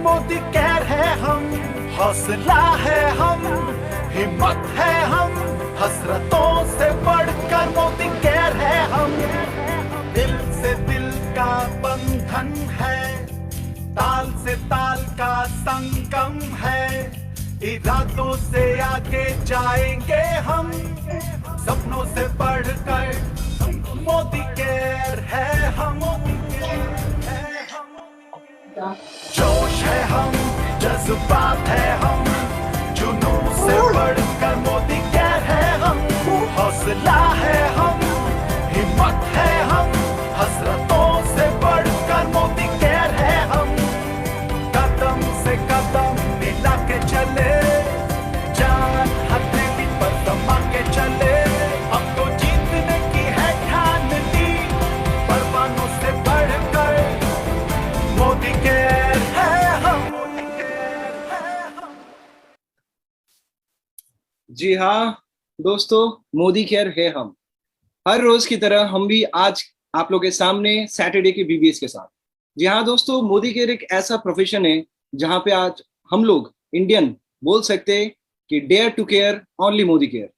मोदी कैर है हम, हौसला है हम, हिम्मत है हम, हसरतों से बढ़कर मोदी कैर है हम। दिल से दिल का बंधन है, ताल से ताल का संगम है, इरादों से आगे जाएंगे हम, सपनों से बढ़कर मोदी केयर है हम। जोश है हम, जज्बात है हम, जुनून से बढ़कर मोदी केयर है हम, हौसला है हम, हिम्मत है हम, हसरतों से बढ़कर मोदी केयर है हम। कदम से कदम मिला के चले, जान हथेली पर दबा के चले, अब तो जीतने की है ठान ली, परवानों से बढ़कर मोदी केयर है हम। जी हाँ दोस्तों, मोदी केयर है हम। हर रोज की तरह हम भी आज आप लोगों के सामने सैटरडे के बीबीएस के साथ। जी हाँ दोस्तों, मोदी केयर एक ऐसा प्रोफेशन है जहां पे आज हम लोग इंडियन बोल सकते हैं कि dare to care only Modi care.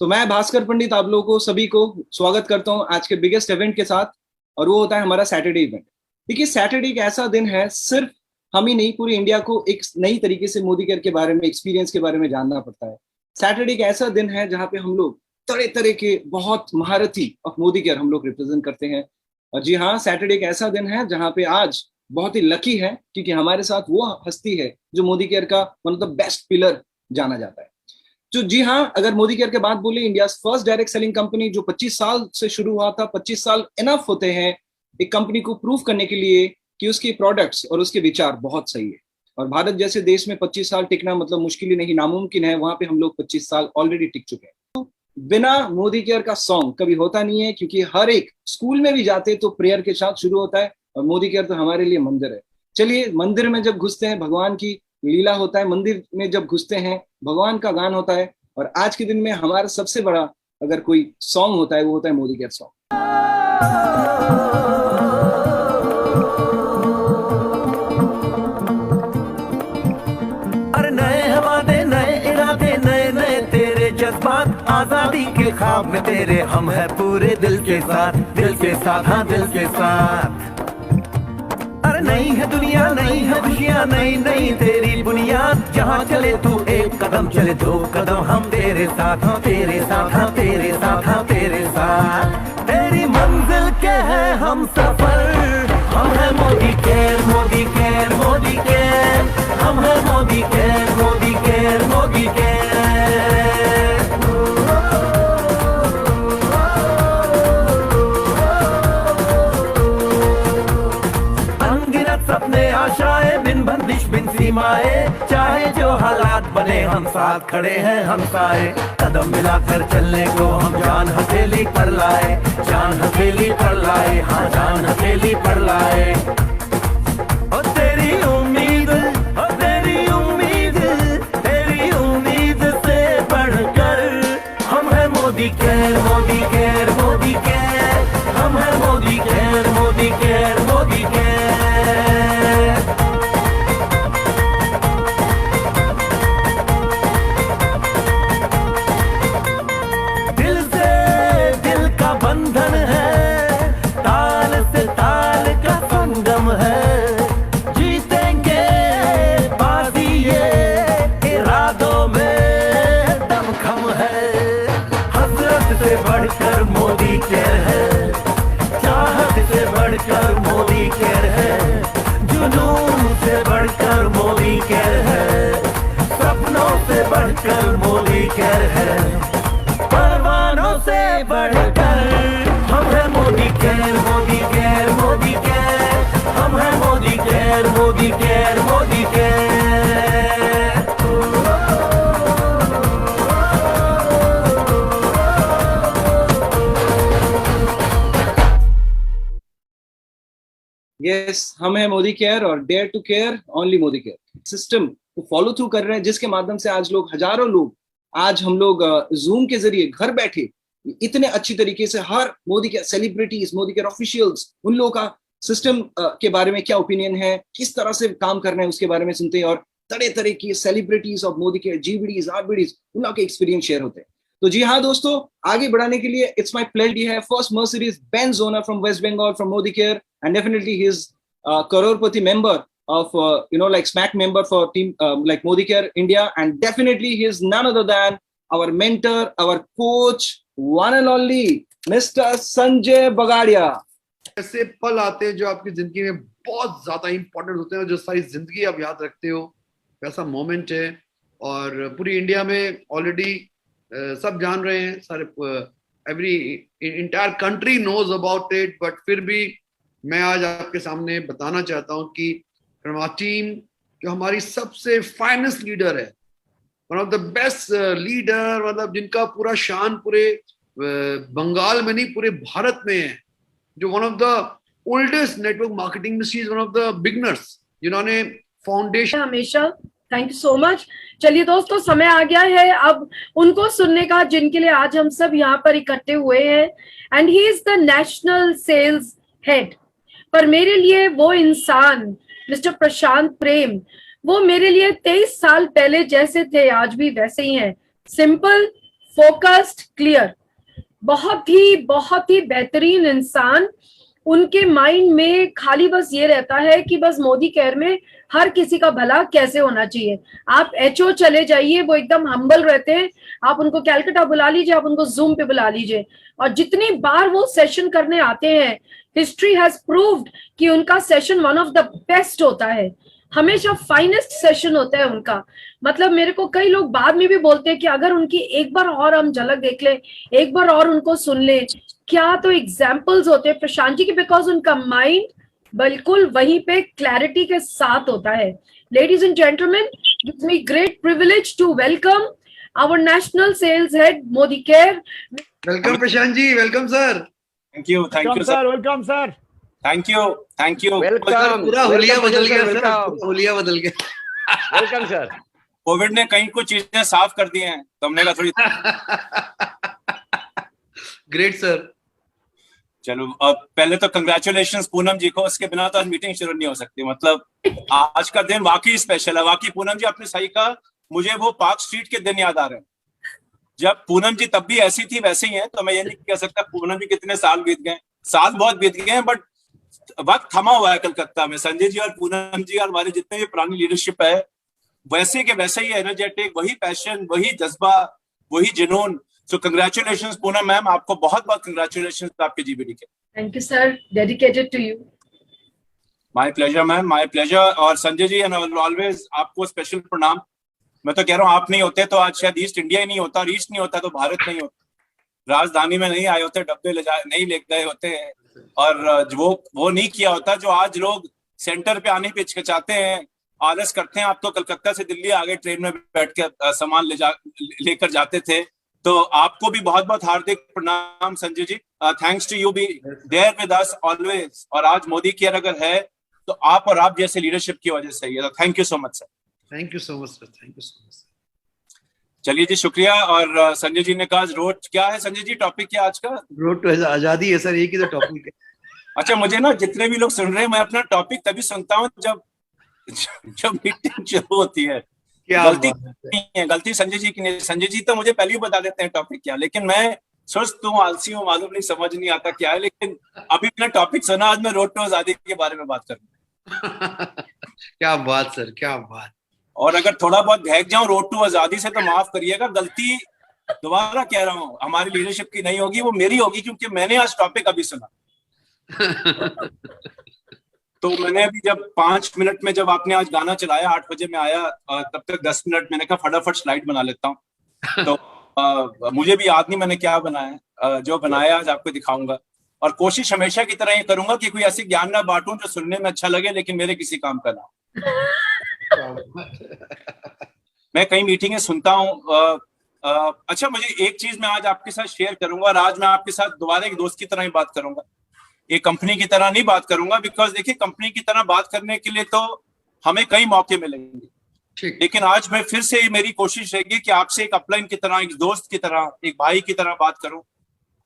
तो मैं भास्कर पंडित आप लोगों को सभी को स्वागत करता हूं आज के बिगेस्ट इवेंट के साथ, और वो होता है हमारा सैटरडे इवेंट। देखिए, सैटरडे एक ऐसा दिन है, सिर्फ हम ही नहीं पूरी इंडिया को एक नई तरीके से मोदी केयर के बारे में, एक्सपीरियंस के बारे में जानना पड़ता है। सैटरडे एक ऐसा दिन है जहाँ पे हम लोग तरह तरह के बहुत महारथी ऑफ मोदी केयर हम लोग रिप्रेजेंट करते हैं। और जी हाँ, सैटरडे एक ऐसा दिन है जहाँ पे आज बहुत ही लकी है क्योंकि हमारे साथ वो हस्ती है जो मोदी केयर का one of the best pillar जाना जाता है। तो जी हाँ, अगर मोदी केयर के बात बोले, India first direct selling company जो 25 साल से शुरू हुआ था। 25 साल इनफ होते हैं एक कंपनी को प्रूव करने के लिए कि उसके प्रोडक्ट्स और उसके विचार बहुत सही है। और भारत जैसे देश में 25 साल टिकना मतलब मुश्किल ही नहीं, नामुमकिन है। वहां पे हम लोग 25 साल ऑलरेडी टिक चुके हैं। तो बिना मोदी केयर का सॉन्ग कभी होता नहीं है, क्योंकि हर एक स्कूल में भी जाते तो प्रेयर के साथ शुरू होता है, और मोदी केयर तो हमारे लिए मंदिर है। चलिए, मंदिर में जब घुसते हैं भगवान की लीला होता है, मंदिर में जब घुसते हैं भगवान का गान होता है। और आज के दिन में हमारा सबसे बड़ा अगर कोई सॉन्ग होता है वो होता है मोदी केयर सॉन्ग। आजादी के ख्वाब में तेरे हम है पूरे दिल के साथ, दिल के साथ, हाँ दिल के साथ। अरे नहीं है दुनिया, नहीं है खुशियाँ, नहीं नहीं तेरी बुनियाद। जहाँ चले तू एक कदम, चले दो कदम, हम तेरे साथ, हाँ तेरे साथ, हाँ तेरे साथ, हाँ तेरे साथ। तेरी मंजिल के है हम सफर, हम है Modi care, Modi care, Modi care, हम है Modi care, Modi care, Modi care. सपने आशाएं बिन बंदिश बिन सीमाएं, चाहे जो हालात बने हम साथ खड़े हैं हम साए। कदम मिलाकर चलने को हम जान हथेली पर लाए, जान हथेली पर लाए, हाँ जान हथेली पर लाए। ओ तेरी उम्मीद, ओ तेरी उम्मीद, तेरी उम्मीद से बढ़कर हम है Modi care, Modi care, Modi care, हम है Modi care, Modi care, Modi care. दिल से दिल का बंधन है, ताल से ताल का संगम है। जीतेंगे बाजी ये इरादों में दमखम है। हसरत से बढ़कर मोदी केयर है, चाहत से बढ़कर मोदी केयर है, जुनून से बढ़कर मोदी केयर है, सपनों से बढ़कर मोदी केयर है, परवानों से बढ़कर हम है Modi care, Modi care, Modi care, हम है Modi care, Modi care, Modi care. Yes, हम है मोदी केयर और dare to care only Modi care system को फॉलो थ्रू कर रहे हैं, जिसके माध्यम से आज लोग, हजारों लोग, आज हम लोग जूम के जरिए घर बैठे इतने अच्छी तरीके से हर Modicare celebrities, Modicare officials, उन लोगों का सिस्टम के बारे में क्या ओपिनियन है, किस तरह से काम करना है उसके बारे में सुनते हैं, और तरह तरह की सेलिब्रिटीज ऑफ मोदी केयर, जीबीडीज, आरबीडीज, उन लोगों के एक्सपीरियंस शेयर होते हैं। तो जी हाँ दोस्तों, आगे बढ़ाने के लिए इट्स माय प्लेजर है first Mercedes Benz owner from West Bengal, from Modi care, and definitely he is करोड़पति member of like SMAC member for team like Modi Care India, and definitely he is none other than our mentor, our coach, one and only Mr. Sanjay Bagadia. ऐसे पल आते हैं जो आपकी जिंदगी में बहुत ज्यादा इंपॉर्टेंट होते हैं, जो सारी जिंदगी आप याद रखते हो, वैसा मोमेंट है। और पूरी इंडिया में ऑलरेडी सब जान रहे हैं, सारे every entire country knows about it, but फिर भी मैं आज आपके सामने बताना चाहता हूं कि फ्रॉम आवर टीम, जो हमारी सबसे फाइनेस्ट लीडर है, one of the best leader, मतलब जिनका पूरा शान पूरे बंगाल में नहीं पूरे भारत में है, जो one of the oldest network marketing में, she is one of the beginners, जिन्होंने फाउंडेशन हमेशा। Thank you so much. चलिए दोस्तों, समय आ गया है अब उनको सुनने का जिनके लिए आज हम सब यहाँ पर इकट्ठे हुए हैं, and he is the national sales head. पर मेरे लिए वो इंसान मिस्टर प्रशांत प्रेम, वो मेरे लिए 23 साल पहले जैसे थे आज भी वैसे ही हैं। सिंपल, फोकस्ड, क्लियर, बहुत ही बेहतरीन इंसान। उनके माइंड में खाली बस ये रहता है कि बस मोदी केयर में हर किसी का भला कैसे होना चाहिए। आप एचओ चले जाइए, वो एकदम हम्बल रहते हैं। आप उनको कैलकाटा बुला लीजिए, आप उनको जूम पे बुला लीजिए, और जितनी बार वो सेशन करने आते हैं, हिस्ट्री हैज प्रूव्ड कि उनका session one of the best होता है, हमेशा फाइनेस्ट सेशन होता है उनका। मतलब मेरे को कई लोग बाद में भी बोलते हैं कि अगर उनकी एक बार और हम झलक देख लें, एक बार और उनको सुन लें, क्या तो एग्जाम्पल्स होते हैं प्रशांत जी की, बिकॉज उनका माइंड बिल्कुल वहीं पे क्लैरिटी के साथ होता है। Ladies and gentleman, gives me great privilege to welcome our national sales head Modi care. Welcome Prashant ji, welcome sir. Thank you sir, welcome sir, thank you welcome. पूरा हुलिया बदल गया सर, पूरा हुलिया बदल गया। Welcome sir. कोविड ने कई कुछ चीजें साफ कर दी हैं, तो हमने कहा थोड़ी ग्रेट सर। चलो, अब पहले तो कंग्रेचुलेशंस पूनम जी को, उसके बिना तो आज मीटिंग शुरू नहीं हो सकती। मतलब आज का दिन वाकई स्पेशल है। वाकई पूनम जी, आपने सही कहा, मुझे वो पार्क स्ट्रीट के दिन याद आ रहे हैं जब पूनम जी तब भी ऐसी थी वैसे ही है। तो मैं ये नहीं कह सकता पूनम जी कितने साल बीत गए, साल बहुत बीत गए हैं, बट वक्त थमा हुआ है कलकत्ता में। संजय जी और पूनम जी और हमारे जितने भी पुरानी लीडरशिप है, वैसे के वैसे ही एनर्जेटिक, वही पैशन, वही जज्बा, वही जुनून। सो कंग्रेचुलेशंस पूनम मैम, आपको बहुत बहुत कंग्रेचुलेशंस आपके जीबीडी के। Thank you sir, dedicated to you. My pleasure ma'am, my pleasure. और संजय जी एंड ऑलवेज आपको स्पेशल प्रणाम। मैं तो कह रहा हूँ, आप नहीं होते तो आज शायद ईस्ट इंडिया ही नहीं होता, और ईस्ट नहीं होता तो भारत नहीं होता, राजधानी में नहीं आए होते, डब्बे नहीं ले गए होते, और वो नहीं किया होता जो आज लोग सेंटर पे आने पे हिचकिचाते हैं, आलस करते हैं। आप तो कलकत्ता से दिल्ली आ गए, ट्रेन में बैठ के सामान लेकर जाते थे। तो आपको भी बहुत बहुत हार्दिक प्रणाम Sanjay ji. Thanks to you be there with us always. और आज मोदी केयर अगर है तो आप और आप जैसे लीडरशिप की वजह से ही है। Thank you so much sir. Thank you so much sir, thank you so much. चलिए जी, शुक्रिया। और संजय जी ने कहा रोड क्या है संजय जी, टॉपिक क्या आज का? रोड टू आजादी है सर, एक ही तो टॉपिक है। अच्छा, मुझे ना जितने भी लोग सुन रहे हैं, मैं अपना टॉपिक तभी सुनता हूँ जब मीटिंग शुरू होती है। गलती नहीं है, गलती संजय जी की नहीं। संजय जी तो मुझे पहले ही बता देते हैं टॉपिक क्या, लेकिन मैं सुस्त हूँ, आलसी हूँ, मालूम नहीं, समझ नहीं आता क्या है। लेकिन अभी मैंने टॉपिक सुना, आज मैं रोड टू आजादी के बारे में बात करूँ। क्या बात सर, क्या बात। और अगर थोड़ा बहुत बहक जाऊं रोड टू आजादी से तो माफ करिएगा, गलती दोबारा कह रहा हूं हमारी लीडरशिप की नहीं होगी, वो मेरी होगी, क्योंकि मैंने आज टॉपिक अभी सुना। तो मैंने अभी जब 5 मिनट में जब आपने आज गाना चलाया, 8 बजे में आया, तब तक 10 मिनट मैंने कहा फटाफट स्लाइड बना लेता हूँ। तो मुझे भी याद नहीं मैंने क्या बनाया, जो बनाया आज आपको दिखाऊंगा। और कोशिश हमेशा की तरह ये करूंगा कि कोई ऐसी ज्ञान ना बांटूं जो सुनने में अच्छा लगे लेकिन मेरे किसी काम का ना। मैं कई मीटिंगें सुनता हूँ। अच्छा, मुझे एक चीज मैं आज आपके साथ शेयर करूंगा, और आज मैं आपके साथ दोबारा एक दोस्त की तरह ही बात करूंगा, एक कंपनी की तरह नहीं बात करूंगा। बिकॉज देखिए, कंपनी की तरह बात करने के लिए तो हमें कई मौके मिलेंगे, लेकिन आज मैं फिर से मेरी कोशिश रहेगी कि आपसे एक अपलाइन की तरह, एक दोस्त की तरह, एक भाई की तरह बात करूं,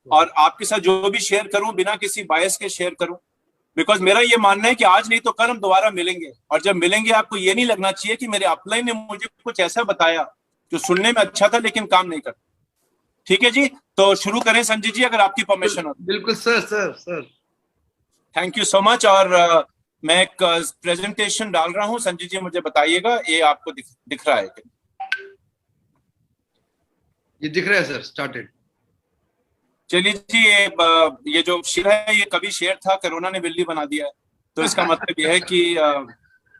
और आपके साथ जो भी शेयर करूं बिना किसी बायस के शेयर करूं। बिकॉज मेरा ये मानना है कि आज नहीं तो कल हम दोबारा मिलेंगे, और जब मिलेंगे आपको ये नहीं लगना चाहिए कि मेरे अपलाइन ने मुझे कुछ ऐसा बताया जो सुनने में अच्छा था लेकिन काम नहीं करता। ठीक है जी, तो शुरू करें संजय जी, अगर आपकी परमिशन हो। बिल्कुल sir, sir sir. Thank you so much. और मैं एक प्रेजेंटेशन डाल रहा हूं, संजय जी मुझे बताइएगा ये आपको दिख रहा है क्या? ये दिख रहा है सर, स्टार्टेड। चलिए जी, ये जो शेर है ये कभी शेर था, कोरोना ने बिल्ली बना दिया है। तो इसका मतलब ये है कि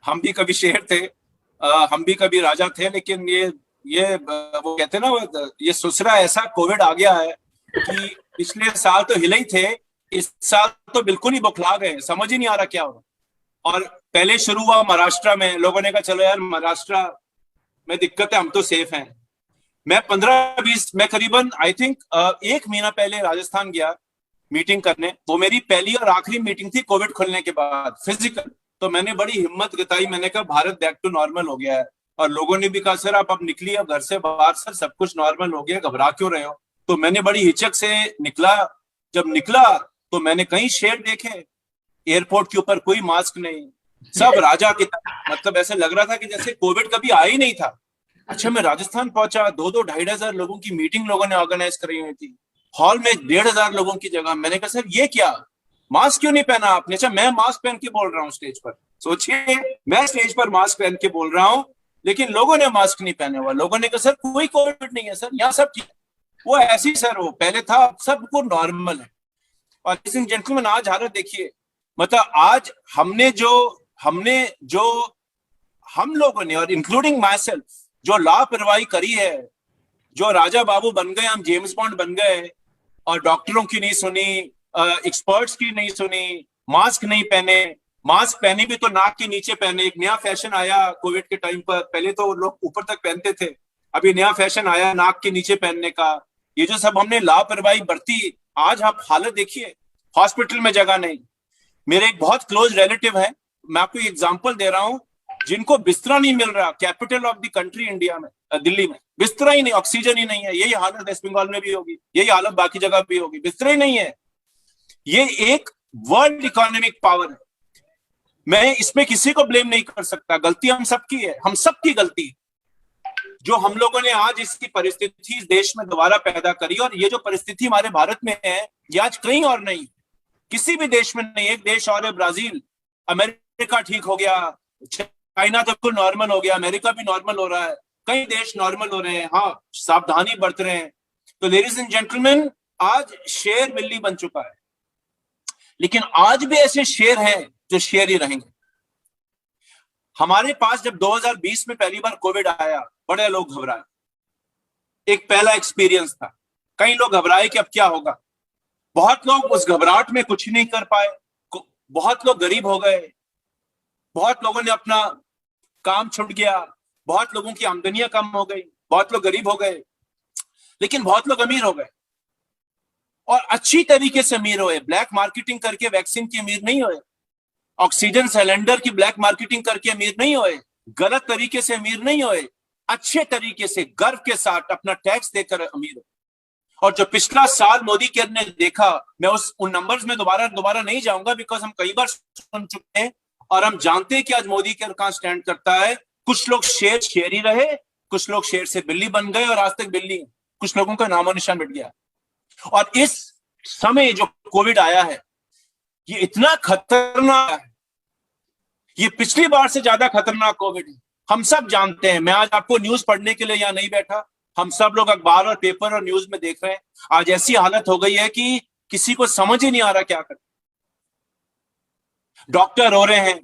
हम भी कभी शेर थे, हम भी कभी राजा थे, लेकिन ये वो कहते हैं ना, ये सुसरा ऐसा कोविड आ गया है कि पिछले साल तो हिले ही थे, इस साल तो बिल्कुल ही बौखला गए, समझ ही नहीं आ रहा क्या हो। और पहले शुरू हुआ महाराष्ट्र में, लोगों ने कहा चलो यार महाराष्ट्र में दिक्कत है, हम तो सेफ हैं। मैं करीबन आई थिंक एक महीना पहले राजस्थान गया मीटिंग करने। वो मेरी पहली और आखिरी मीटिंग थी कोविड खुलने के बाद फिजिकल। तो मैंने बड़ी हिम्मत जताई, मैंने कहा भारत बैक टू नॉर्मल हो गया है। और लोगों ने भी कहा सर आप अब निकलिए, अब घर से बाहर, सर सब कुछ नॉर्मल हो गया, घबरा क्यों रहे हो। तो मैंने बड़ी हिचक से निकला। जब निकला तो मैंने कई शेर देखे, एयरपोर्ट के ऊपर कोई मास्क नहीं, सब राजा की तरह, मतलब ऐसे लग रहा था कि जैसे कोविड कभी आया ही नहीं था। अच्छा, मैं राजस्थान पहुंचा, 2,000-2,500 लोगों की मीटिंग लोगों ने ऑर्गेनाइज करी हुई थी, हॉल में 1,500 लोगों की जगह। मैंने कहा सर ये क्या, मास्क क्यों नहीं पहना आपने? अच्छा, मैं मास्क पहन के बोल रहा हूँ स्टेज पर, सोचिए मैं स्टेज पर मास्क पहन के बोल रहा हूँ, लेकिन लोगों ने मास्क नहीं पहने हुआ। लोगों ने कहा सर कोई कोविड नहीं है सर, यहाँ सब ठीक है। वो ऐसी सर, वो पहले था, सबको नॉर्मल है। और लेडीज एंड जेंटलमैन, आज हालत देखिए, मतलब आज हमने जो हम लोगों ने, और इंक्लूडिंग माई सेल्फ, जो लापरवाही करी है, जो राजा बाबू बन गए, हम जेम्स बॉन्ड बन गए, और डॉक्टरों की नहीं सुनी, एक्सपर्ट्स की नहीं सुनी, मास्क नहीं पहने, मास्क पहने भी तो नाक के नीचे पहने। एक नया फैशन आया कोविड के टाइम पर, पहले तो लोग ऊपर तक पहनते थे, अभी नया फैशन आया नाक के नीचे पहनने का। ये जो सब हमने लापरवाही बरती, आज आप हालत देखिए, हॉस्पिटल में जगह नहीं। मेरे एक बहुत क्लोज रिलेटिव है, मैं आपको एग्जांपल दे रहा हूं, जिनको बिस्तरा नहीं मिल रहा, capital of the country India में, दिल्ली में बिस्तरा ही नहीं, ऑक्सीजन ही नहीं है। यही हालत वेस्ट बंगाल में भी होगी, यही हालत बाकी जगह भी होगी, बिस्तरा ही नहीं है। ये एक वर्ल्ड इकोनॉमिक पावर है, मैं इसमें किसी को ब्लेम नहीं कर सकता, गलती हम सबकी है, हम सबकी गलती जो हम लोगों ने आज इसकी परिस्थिति इस देश में दोबारा पैदा करी। और ये जो परिस्थिति हमारे भारत में है, ये आज कहीं और नहीं, किसी भी देश में नहीं। एक देश और है ब्राजील, अमेरिका ठीक हो गया, चाइना तो बिल्कुल नॉर्मल हो गया, अमेरिका भी नॉर्मल हो रहा है, कई देश नॉर्मल हो रहे हैं, हाँ सावधानी बरत रहे हैं। तो लेडीज एंड जेंटलमैन, आज शेर बिल्ली बन चुका है, लेकिन आज भी ऐसे शेर हैं जो शेर ही रहेंगे। हमारे पास जब 2020 में पहली बार कोविड आया, बड़े लोग घबराए, एक पहला एक्सपीरियंस था, कई लोग घबराए कि अब क्या होगा। बहुत लोग उस घबराहट में कुछ नहीं कर पाए, बहुत लोग गरीब हो गए, बहुत लोगों ने अपना काम छूट गया, बहुत लोगों की आमदनियां कम हो गई, बहुत लोग गरीब हो गए, लेकिन बहुत लोग अमीर हो गए, और अच्छी तरीके से अमीर हुए। ब्लैक मार्केटिंग करके वैक्सीन की अमीर नहीं हुए, ऑक्सीजन सिलेंडर की ब्लैक मार्केटिंग करके अमीर नहीं हुए, गलत तरीके से अमीर नहीं हुए, अच्छे तरीके से गर्व के साथ अपना टैक्स देकर अमीर हुए। और जो पिछला साल मोदी केयर ने देखा, मैं उन नंबर्स में दोबारा नहीं जाऊंगा, बिकॉज हम कई बार सुन चुके हैं और हम जानते हैं कि आज मोदी केयर कहां स्टैंड करता है। कुछ लोग शेर ही रहे, कुछ लोग शेर से बिल्ली बन गए, और आज तक बिल्ली, कुछ लोगों का नामो निशान मिट गया। और इस समय जो कोविड आया है, ये इतना खतरनाक है, ये पिछली बार से ज्यादा खतरनाक कोविड है, हम सब जानते हैं। मैं आज आपको न्यूज पढ़ने के लिए यहाँ नहीं बैठा, हम सब लोग अखबार और पेपर और न्यूज में देख रहे हैं। आज ऐसी हालत हो गई है कि किसी को समझ ही नहीं आ रहा क्या करें। डॉक्टर रो रहे हैं,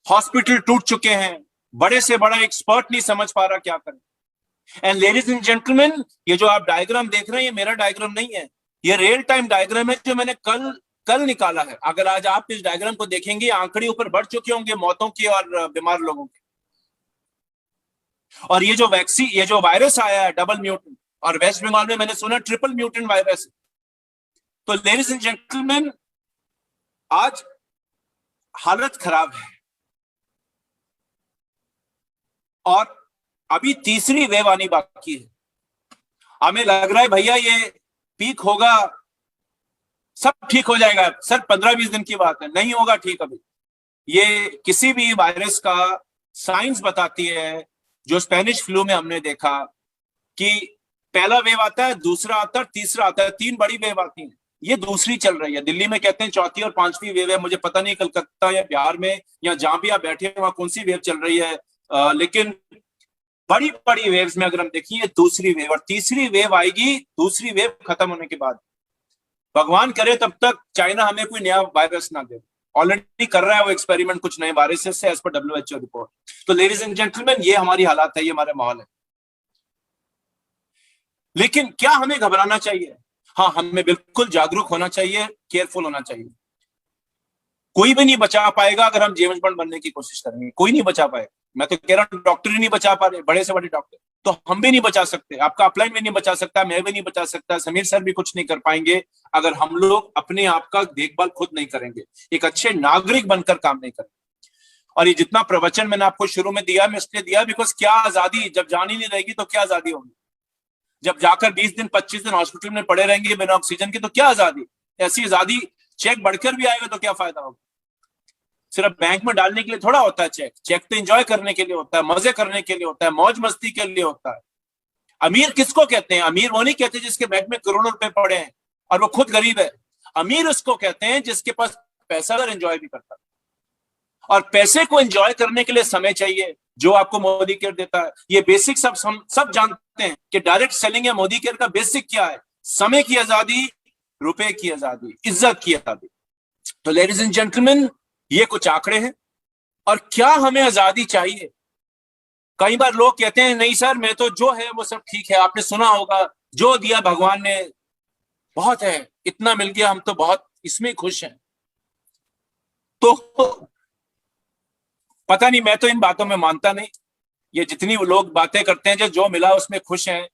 हॉस्पिटल टूट चुके हैं, बड़े से बड़ा एक्सपर्ट नहीं समझ पा रहा क्या करें। एंड लेडीज एंड जेंटलमैन, ये जो आप डायग्राम देख रहे हैं, ये मेरा डायग्राम नहीं है, ये रियल टाइम डायग्राम है जो मैंने कल निकाला है। अगर आज आप इस डायग्राम को देखेंगे, आंकड़े ऊपर बढ़ चुके होंगे मौतों के और बीमार लोगों के। और ये जो वैक्सीन, ये जो वायरस आया है डबल म्यूटेंट, और वेस्ट बंगाल में मैंने सुना ट्रिपल म्यूटेंट वायरस। तो लेडीज एंड जेंटलमैन, आज हालत खराब है, और अभी तीसरी वेव आनी बाकी है। हमें लग रहा है भैया ये पीक होगा सब ठीक हो जाएगा सर, 15-20 दिन की बात है, नहीं होगा ठीक अभी। ये किसी भी वायरस का साइंस बताती है, जो स्पेनिश फ्लू में हमने देखा कि पहला वेव आता है, दूसरा आता है, तीसरा आता है, 3 बड़ी वेव आती हैं। ये दूसरी चल रही है, दिल्ली में कहते हैं चौथी और 5वीं वेव है, मुझे पता नहीं कलकत्ता या बिहार में या जहां भी आप बैठे हैं वहां कौन सी वेव चल रही है, लेकिन बड़ी बड़ी वेव्स में अगर हम देखिए दूसरी वेव और तीसरी वेव आएगी दूसरी वेव खत्म होने के बाद। भगवान करे तब तक चाइना हमें कोई नया वायरस ना दे, ऑलरेडी कर रहा है वो एक्सपेरिमेंट कुछ नए वायरसेस से एज पर WHO रिपोर्ट। तो लेडीज एंड जेंटलमैन, ये हमारी हालात है, ये हमारा माहौल है। लेकिन क्या हमें घबराना चाहिए? हाँ, हमें बिल्कुल जागरूक होना चाहिए, केयरफुल होना चाहिए। कोई भी नहीं बचा पाएगा अगर हम जेम्स बॉन्ड बनने की कोशिश करेंगे, कोई नहीं बचा पाएगा। मैं तो कह रहा हूं डॉक्टर ही नहीं बचा पा रहे, बड़े से बड़े डॉक्टर, तो हम भी नहीं बचा सकते, आपका अपलाइन भी नहीं बचा सकता, मैं भी नहीं बचा सकता, समीर सर भी कुछ नहीं कर पाएंगे अगर हम लोग अपने आप का देखभाल खुद नहीं करेंगे, एक अच्छे नागरिक बनकर काम नहीं करेंगे। और ये जितना प्रवचन मैंने आपको शुरू में दिया, मैं इसलिए दिया बिकॉज क्या आजादी, जब जान ही नहीं रहेगी तो क्या आजादी होगी? जब जाकर 20 दिन 25 दिन हॉस्पिटल में पड़े रहेंगे बिना ऑक्सीजन के तो क्या आजादी? ऐसी आजादी चेक बढ़कर भी आएगा तो क्या फायदा होगा? सिर्फ बैंक में डालने के लिए थोड़ा होता है चेक, चेक तो एंजॉय करने के लिए होता है, मजे करने के लिए होता है, मौज मस्ती के लिए होता है। अमीर किसको कहते हैं? अमीर वो नहीं कहते जिसके बैंक में करोड़ों रुपए पड़े हैं और वो खुद गरीब है। अमीर उसको कहते हैं जिसके पास पैसा और एंजॉय भी करता है। और पैसे को एंजॉय करने के लिए समय चाहिए, जो आपको मोदी केयर देता है। ये बेसिक सब जानते हैं कि डायरेक्ट सेलिंग या मोदी केयर का बेसिक क्या है? समय की आजादी, रुपए की आजादी, इज्जत की आजादी। तो लेडीज एंड जेंटलमैन, ये कुछ आंकड़े हैं। और क्या हमें आजादी चाहिए? कई बार लोग कहते हैं नहीं सर, मैं तो जो है वो सब ठीक है। आपने सुना होगा, जो दिया भगवान ने बहुत है, इतना मिल गया, हम तो बहुत इसमें खुश हैं। तो पता नहीं, मैं तो इन बातों में मानता नहीं। ये जितनी लोग बातें करते हैं जो मिला उसमें खुश हैं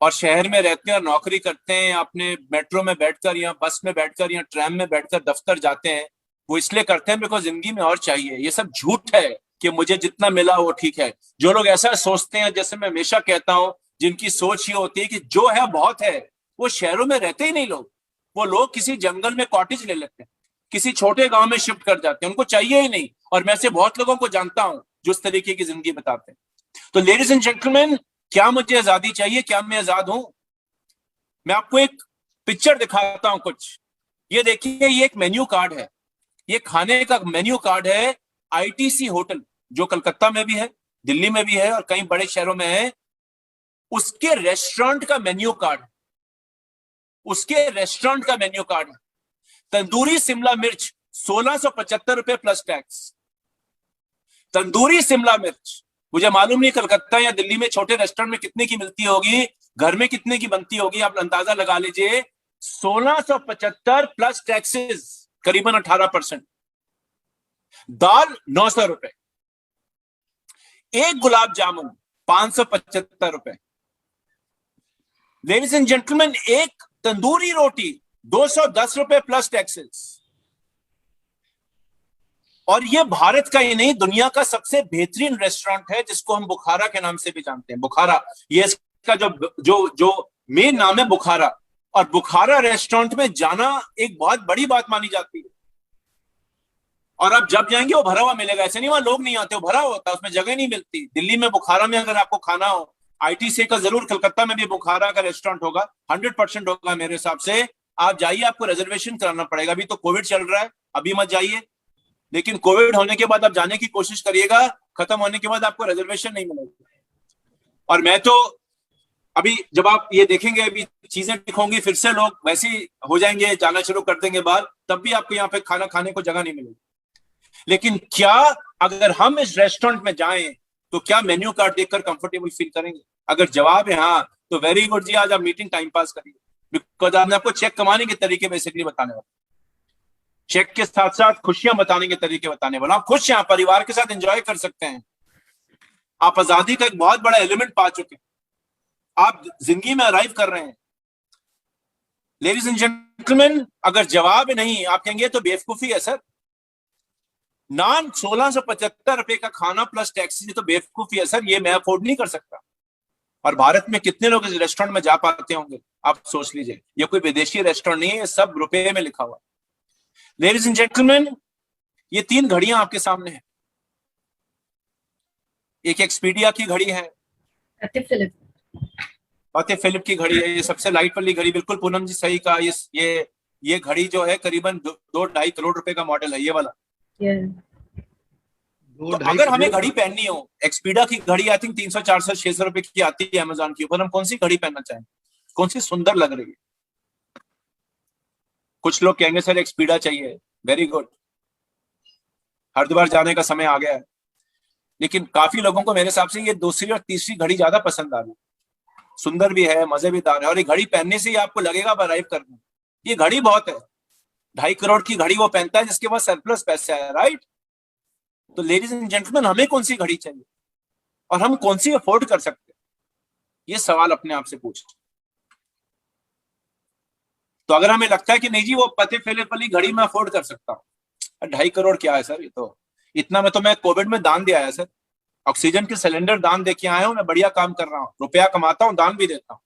और शहर में रहते हैं और नौकरी करते हैं, अपने मेट्रो में बैठकर या बस में बैठकर या ट्रैम में बैठकर दफ्तर जाते हैं, वो इसलिए करते हैं बिकॉज जिंदगी में और चाहिए। ये सब झूठ है कि मुझे जितना मिला वो ठीक है। जो लोग ऐसा सोचते हैं, जैसे मैं हमेशा कहता हूं, जिनकी सोच ये होती है कि जो है बहुत है, वो शहरों में रहते ही नहीं लोग। वो लोग किसी जंगल में कॉटेज ले लेते हैं, किसी छोटे गांव में शिफ्ट कर जाते हैं, उनको चाहिए ही नहीं। और मैं ऐसे बहुत लोगों को जानता हूं जो इस तरीके की जिंदगी बताते हैं। तो लेडीज एंड जेंटलमैन, क्या मुझे आजादी चाहिए? क्या मैं आजाद हूं? मैं आपको एक पिक्चर दिखाता हूं कुछ। ये देखिए, ये एक मेन्यू कार्ड है, ये खाने का मेन्यू कार्ड है ITC होटल, जो कलकत्ता में भी है, दिल्ली में भी है और कई बड़े शहरों में है। उसके रेस्टोरेंट का मेन्यू कार्ड, उसके रेस्टोरेंट का मेन्यू कार्ड। तंदूरी शिमला मिर्च 1675 रुपए प्लस टैक्स। तंदूरी शिमला मिर्च, मुझे मालूम नहीं कलकत्ता या दिल्ली में छोटे रेस्टोरेंट में कितने की मिलती होगी, घर में कितने की बनती होगी, आप अंदाजा लगा लीजिए। 1675 प्लस टैक्सेस, करीबन 18%। दाल 900 रुपए। एक गुलाब जामुन 575 रुपए। लेडीज एंड जेंटलमैन, एक तंदूरी रोटी 210 रुपए प्लस टैक्सेस। और ये भारत का ही नहीं, दुनिया का सबसे बेहतरीन रेस्टोरेंट है, जिसको हम बुखारा के नाम से भी जानते हैं। बुखारा, ये इसका जो मेन नाम है, बुखारा। और बुखारा रेस्टोरेंट में जाना एक बहुत बड़ी बात मानी जाती है। और आप जब जाएंगे वो भरा हुआ मिलेगा, ऐसे नहीं वहां लोग नहीं आते, वो भरा होता है, उसमें जगह नहीं मिलती। दिल्ली में बुखारा में अगर आपको खाना हो, ITC का जरूर, कलकत्ता में भी बुखारा का रेस्टोरेंट होगा, 100% होगा मेरे हिसाब से। आप जाइए, आपको रिजर्वेशन कराना पड़ेगा। अभी तो कोविड चल रहा है, अभी मत जाइए, लेकिन कोविड होने के बाद आप जाने की कोशिश करिएगा, खत्म होने के बाद आपको रिजर्वेशन नहीं मिलेगी। और मैं तो अभी जब आप ये देखेंगे, अभी चीजें ठीक होंगी, फिर से लोग वैसे ही हो जाएंगे, जाना शुरू कर देंगे बाहर, तब भी आपको यहाँ पे खाना खाने को जगह नहीं मिलेगी। लेकिन क्या अगर हम इस रेस्टोरेंट में जाएं तो क्या मेन्यू कार्ड देखकर कंफर्टेबल फील करेंगे? अगर जवाब है हाँ, तो वेरी गुड जी, आज आप मीटिंग टाइम पास करिए, बिकॉज आपने आपको चेक कमाने के तरीके बेसिकली बताने वाला, चेक के साथ साथ खुशियां बताने के तरीके बताने वाला। आप खुश हैं, आप परिवार के साथ एंजॉय कर सकते हैं, आप आजादी का एक बहुत बड़ा एलिमेंट पा चुके हैं, आप जिंदगी में अराइव कर रहे हैं। लेडीज एंड जेंटलमैन, अगर जवाब नहीं, आप कहेंगे तो बेवकूफी है सर, नान 1675 रुपए का खाना प्लस टैक्सी, तो बेवकूफी है सर, ये मैं अफोर्ड नहीं कर सकता। और भारत में कितने लोग इस रेस्टोरेंट में जा पाते होंगे, आप सोच लीजिए। ये कोई विदेशी रेस्टोरेंट नहीं है, ये सब रुपए में लिखा हुआ है। लेडीज एंड जेंटलमैन, ये 3 घड़ियां आपके सामने हैं। एक एक्सपीडिया की घड़ी है, पाते फिलिप की घड़ी है, ये सबसे लाइट वाली घड़ी, बिल्कुल पूनम जी सही कहा। ये घड़ी जो है करीबन 2-2.5 करोड़ रुपए का मॉडल है ये वाला। तो अगर हमें घड़ी पहननी हो, एक्सपीडिया की घड़ी आई थिंक 300, 400, 600 रुपए की आती है अमेजोन के ऊपर, हम कौन सी घड़ी पहनना चाहेंगे, कौन सी सुंदर लग रही है। कुछ लोग कहेंगे सर एक्सपीडिया चाहिए, वेरी गुड, हरिद्वार जाने का समय आ गया है। लेकिन काफी लोगों को मेरे हिसाब से ये दूसरी और तीसरी घड़ी ज्यादा पसंद आ रही है, सुंदर भी है, मजेदार है, और ये घड़ी पहनने से ही आपको लगेगा आप अराइव करना। ये घड़ी बहुत है, 2.5 करोड़ की घड़ी वो पहनता है जिसके पास सरप्लस पैसे है, राइट। तो लेडीज एंड जेंटलमैन, हमें कौन सी घड़ी चाहिए और हम कौन सी अफोर्ड कर सकते हैं, ये सवाल अपने आप से पूछे। तो अगर हमें लगता है कि नहीं जी वो पते फिलिप वाली घड़ी मैं अफोर्ड कर सकता हूँ, 2.5 करोड़ क्या है सर, ये तो इतना में तो मैं कोविड में दान दिया है सर, ऑक्सीजन के सिलेंडर दान दे के आया हूं, मैं बढ़िया काम कर रहा हूँ, रुपया कमाता हूँ, दान भी देता हूँ।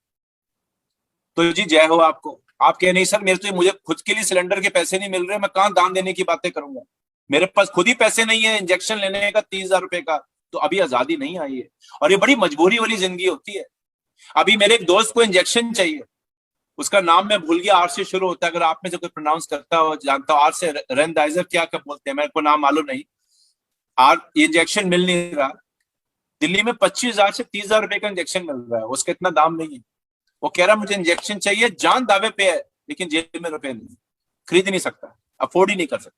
तो जी जय हो आपको। आप कहे नहीं सर मुझे खुद के लिए सिलेंडर के पैसे नहीं मिल रहे, मैं कहाँ दान देने की बातें करूंगा, मेरे पास खुद ही पैसे नहीं है इंजेक्शन लेने का 30,000 रुपए का, तो अभी आजादी नहीं आई है, और ये बड़ी मजबूरी वाली जिंदगी होती है। अभी मेरे एक दोस्त को इंजेक्शन चाहिए, उसका नाम मैं भूल गया, आर से शुरू होता है, अगर आप में से कोई प्रोनाउंस करता हो जानता हो, आर से रेंडाइजर क्या बोलते हैं, मेरे को नाम मालूम नहीं। इंजेक्शन मिल नहीं रहा, दिल्ली में 25,000 से 30,000 रुपए का इंजेक्शन मिल रहा है, उसका इतना दाम नहीं है। वो कह रहा मुझे इंजेक्शन चाहिए, जान दावे पे है, लेकिन जेब में रुपए नहीं, खरीद नहीं सकता, अफोर्ड ही नहीं कर सकता,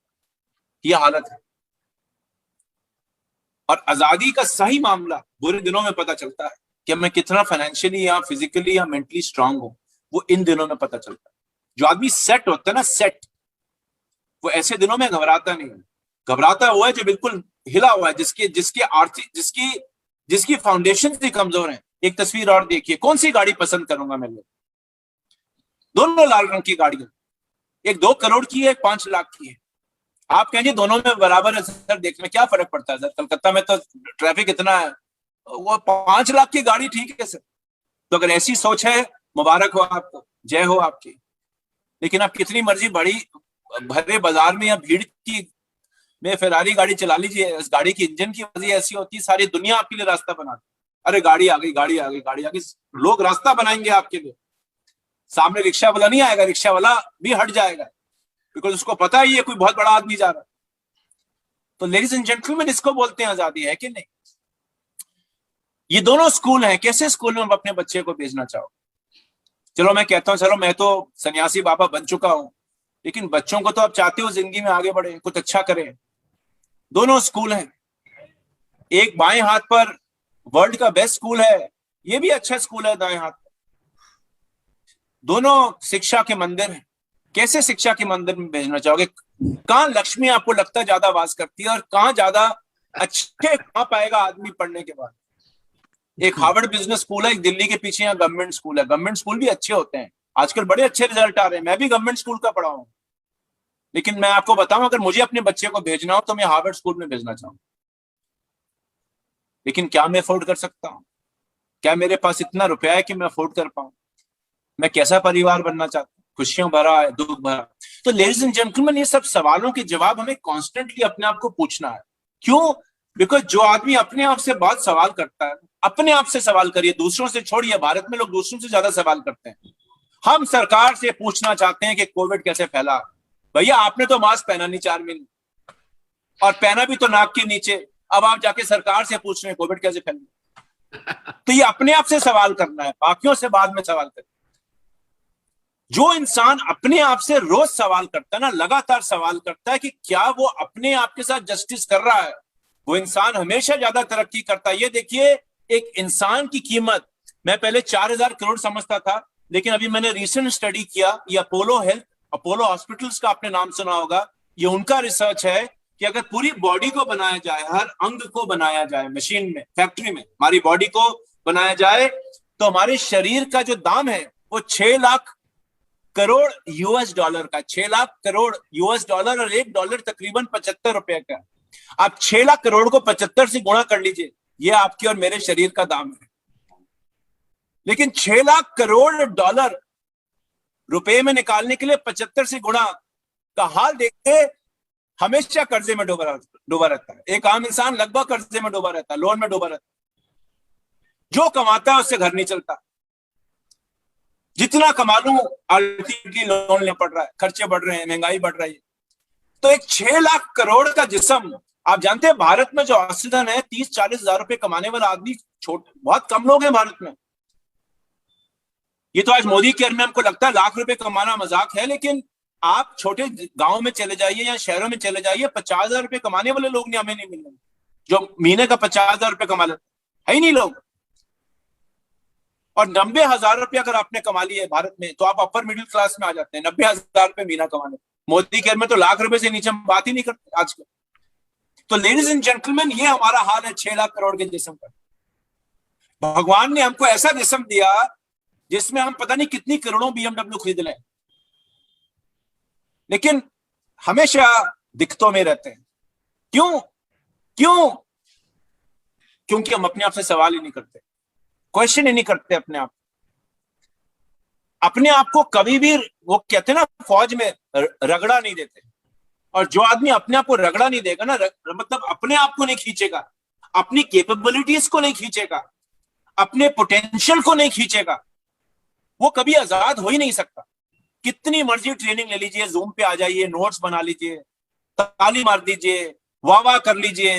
ये हालत है। और आजादी का सही मामला बुरे दिनों में पता चलता है कि मैं कितना फाइनेंशियली या फिजिकली या मेंटली स्ट्रांग हूं, वो इन दिनों में पता चलता है। जो आदमी सेट होता है ना, सेट, वो ऐसे दिनों में घबराता नहीं है। घबराता हुआ है जो बिल्कुल हिला हुआ है, जिसकी आर्थिक जिसकी फाउंडेशन भी कमजोर है। एक तस्वीर और देखिए, कौन सी गाड़ी पसंद करूंगा मैं, दोनों लाल रंग की गाड़ियां, एक 2 करोड़ की है, एक 5 लाख की है। आप कहेंगे दोनों में बराबर है सर, देखने में क्या फर्क पड़ता है सर, कलकत्ता में तो ट्रैफिक इतना है, वो 5 लाख की गाड़ी ठीक है सर। तो अगर ऐसी सोच है, मुबारक हो आपको, जय हो आपकी। लेकिन आप कितनी मर्जी बड़ी भरे बाजार में या भीड़ की में फेरारी गाड़ी चला लीजिए, इस गाड़ी की इंजन की वजह ऐसी होती है, सारी दुनिया आपके लिए रास्ता बनाती, अरे गाड़ी आ गई, गाड़ी आ गई, गाड़ी आ गई, लोग रास्ता बनाएंगे आपके लिए। सामने रिक्शा वाला नहीं आएगा, रिक्शा वाला भी हट जाएगा, बिकॉज उसको पता है ये कोई बहुत बड़ा आदमी जा रहा है। तो लेडीज एंड जेंटलमैन, इसको बोलते हैं आजादी, है कि नहीं। ये दोनों स्कूल हैं, कैसे स्कूल में हम अपने बच्चे को भेजना चाहो। चलो मैं कहता हूँ, चलो मैं तो सन्यासी बाबा बन चुका हूं, लेकिन बच्चों को तो आप चाहते हो जिंदगी में आगे बढ़े, कुछ अच्छा करें। दोनों स्कूल हैं, एक बाएं हाथ पर वर्ल्ड का बेस्ट स्कूल है, ये भी अच्छा स्कूल है दाएं हाथ पर। दोनों शिक्षा के मंदिर हैं, कैसे शिक्षा के मंदिर में भेजना चाहोगे। कहाँ लक्ष्मी आपको लगता है ज्यादा वास करती है, और कहाँ ज्यादा अच्छे कहाँ पाएगा आदमी पढ़ने के बाद। एक हार्वर्ड बिजनेस स्कूल है, एक दिल्ली के पीछे यहाँ गवर्नमेंट स्कूल है। गवर्नमेंट स्कूल भी अच्छे होते हैं, आजकल बड़े अच्छे रिजल्ट आ रहे हैं, मैं भी गवर्नमेंट स्कूल का पढ़ा हूं। लेकिन मैं आपको बताऊं, अगर मुझे अपने बच्चे को भेजना हो तो मैं हार्वर्ड स्कूल में भेजना चाहूँ। लेकिन क्या मैं अफोर्ड कर सकता हूँ, क्या मेरे पास इतना रुपया है कि मैं अफोर्ड कर पाऊं। मैं कैसा परिवार बनना चाहता हूँ, खुशियों भरा है, दुख भरा। तो लेडीज एंड जेंटलमैन, ये सब सवालों के जवाब हमें कॉन्स्टेंटली अपने आप को पूछना है। क्यों? बिकॉज जो आदमी अपने आप से बहुत सवाल करता है, अपने आप से सवाल करिए, दूसरों से छोड़िए। भारत में लोग दूसरों से ज्यादा सवाल करते हैं। हम सरकार से पूछना चाहते हैं कि कोविड कैसे फैला। भैया आपने तो मास्क पहना नहीं 4 महीने, और पहना भी तो नाक के नीचे, अब आप जाके सरकार से पूछ रहे हैं कोविड कैसे फैला। तो ये अपने आप से सवाल करना है, बाकियों से बाद में सवाल करें। जो इंसान अपने आप से रोज सवाल करता है ना, लगातार सवाल करता है कि क्या वो अपने आप के साथ जस्टिस कर रहा है, वो इंसान हमेशा ज्यादा तरक्की करता है। ये देखिए, एक इंसान की कीमत मैं पहले 4,000 करोड़ समझता था, लेकिन अभी मैंने रिसेंट स्टडी किया, ये अपोलो हेल्थ, अपोलो हॉस्पिटल्स का आपने नाम सुना होगा, ये उनका रिसर्च है कि अगर पूरी बॉडी को बनाया जाए, हर अंग को बनाया जाए मशीन में, फैक्ट्री में हमारी बॉडी को बनाया जाए, तो हमारे शरीर का जो दाम है वो 6 लाख करोड़ US डॉलर का, 6 लाख करोड़ US डॉलर, और $1 तकरीबन 75 रुपए का। आप 6 लाख करोड़ को 75 से गुणा कर लीजिए, ये आपके और मेरे शरीर का दाम है। लेकिन 6 लाख करोड़ डॉलर रुपए में निकालने के लिए 75 से गुणा का हाल देखते हमेशा कर्जे में डूबा रहता है। एक आम इंसान लगभग कर्जे में डूबा रहता है, लोन में डूबा रहता है। जो कमाता है उससे घर नहीं चलता, जितना कमा लूं अल्टीमेटली लोन लेना पड़ रहा है, खर्चे बढ़ रहे हैं, महंगाई बढ़ रही है। तो एक 6 लाख करोड़ का जिस्म, आप जानते हैं भारत में जो औसतन है 30-40 हजार रुपए कमाने वाला आदमी बहुत कम लोग हैं भारत में। ये तो आज मोदी केयर में हमको लगता है लाख रुपए कमाना मजाक है, लेकिन आप छोटे गांव में चले जाइए या शहरों में चले जाइए, 50,000 रुपए कमाने वाले लोग नहीं हमें नहीं मिल रहे, जो महीने का 50,000 रुपए कमा लेते है ही नहीं लोग। और 90,000 रुपए अगर आपने कमा लिए भारत में तो आप अपर मिडिल क्लास में आ जाते हैं। 90,000 रुपए महीना कमाने, मोदी केयर में तो लाख रुपए से नीचे हम बात ही नहीं करते आजकल। तो लेडीज एंड जेंटलमैन, ये हमारा हाल है 6 लाख करोड़ के जिस्म का। भगवान ने हमको ऐसा जिस्म दिया जिसमें हम पता नहीं कितनी करोड़ों BMW खरीद लें, लेकिन हमेशा दिक्कतों में रहते हैं। क्यों? क्योंकि हम अपने आप से सवाल ही नहीं करते, क्वेश्चन ही नहीं करते अपने आप को कभी भी। वो कहते हैं ना, फौज में रगड़ा नहीं देते। और जो आदमी अपने आप को रगड़ा नहीं देगा ना, मतलब अपने आप को नहीं खींचेगा, अपनी कैपेबिलिटीज को नहीं खींचेगा, अपने पोटेंशियल को नहीं खींचेगा, वो कभी आजाद हो ही नहीं सकता। कितनी मर्जी ट्रेनिंग ले लीजिए, जूम पे आ जाइए, नोट्स बना लीजिए, ताली मार दीजिए, वाह कर लीजिए,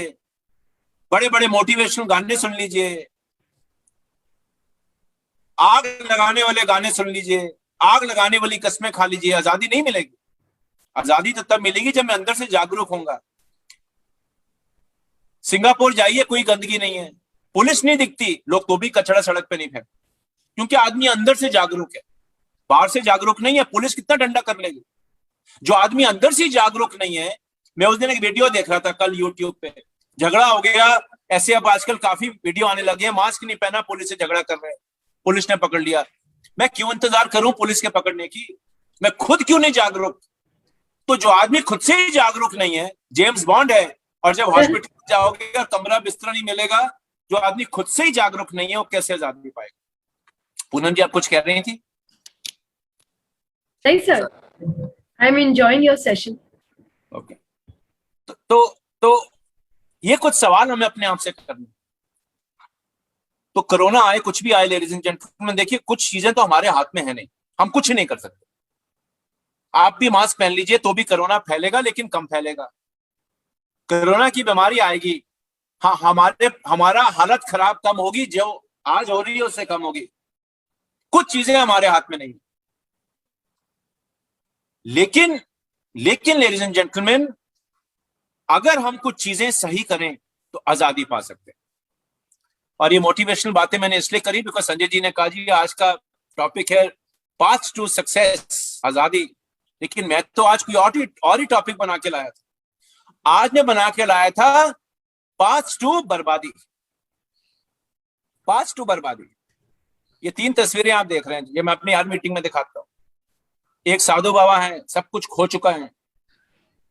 बड़े बड़े मोटिवेशनल गाने सुन लीजिए, आग लगाने वाले गाने सुन लीजिए, आग लगाने वाली कस्में खा लीजिए, आजादी नहीं मिलेगी। आजादी तो तब मिलेगी जब मैं अंदर से जागरूक होऊंगा। सिंगापुर जाइए, कोई गंदगी नहीं है, पुलिस नहीं दिखती, लोग तो भी कचरा सड़क पे नहीं फेंकते, क्योंकि आदमी अंदर से जागरूक है, बाहर से जागरूक नहीं है। पुलिस कितना डंडा कर लेगी? जो आदमी अंदर से जागरूक नहीं है। मैं उस दिन एक वीडियो देख रहा था कल यूट्यूब पे, झगड़ा हो गया ऐसे। अब आजकल काफी वीडियो आने लगे हैं, मास्क नहीं पहना, पुलिस से झगड़ा कर रहे हैं, पुलिस ने पकड़ लिया। मैं क्यों इंतजार करूं पुलिस के पकड़ने की? मैं खुद क्यों नहीं जागरूक? तो जो आदमी खुद से ही जागरूक नहीं है, जेम्स बॉन्ड है। और जब हॉस्पिटल जाओगे और कमरा बिस्तर नहीं मिलेगा, जो आदमी खुद से ही जागरूक नहीं है, वो कैसे आजादी पाएगा? पूनम जी, आप कुछ कह रही थी? नहीं sir, I am enjoying your session. Okay, तो ये कुछ सवाल हमें अपने आप से करने। तो कोरोना आए, कुछ भी आए, लेडीज एंड जेंटलमैन, देखिए कुछ चीजें तो हमारे हाथ में है नहीं, हम कुछ नहीं कर सकते। आप भी मास्क पहन लीजिए तो भी कोरोना फैलेगा, लेकिन कम फैलेगा। कोरोना की बीमारी आएगी, हाँ, हमारा हालत खराब कम होगी, जो आज हो रही है उससे कम होगी। कुछ चीजें हमारे हाथ में नहीं, लेकिन लेडीज एंड जेंटलमैन, अगर हम कुछ चीजें सही करें तो आजादी पा सकते हैं। और ये मोटिवेशनल बातें मैंने इसलिए करी बिकॉज संजय जी ने कहा जी आज का टॉपिक है पाथ टू सक्सेस, आजादी। लेकिन मैं तो आज कोई और ही टॉपिक बना के लाया था। आज मैं बना के लाया था पाथ टू बर्बादी। पाथ टू बर्बादी। ये 3 तस्वीरें आप देख रहे हैं, ये मैं अपनी हर मीटिंग में दिखाता हूं। एक साधु बाबा है, सब कुछ खो चुका है,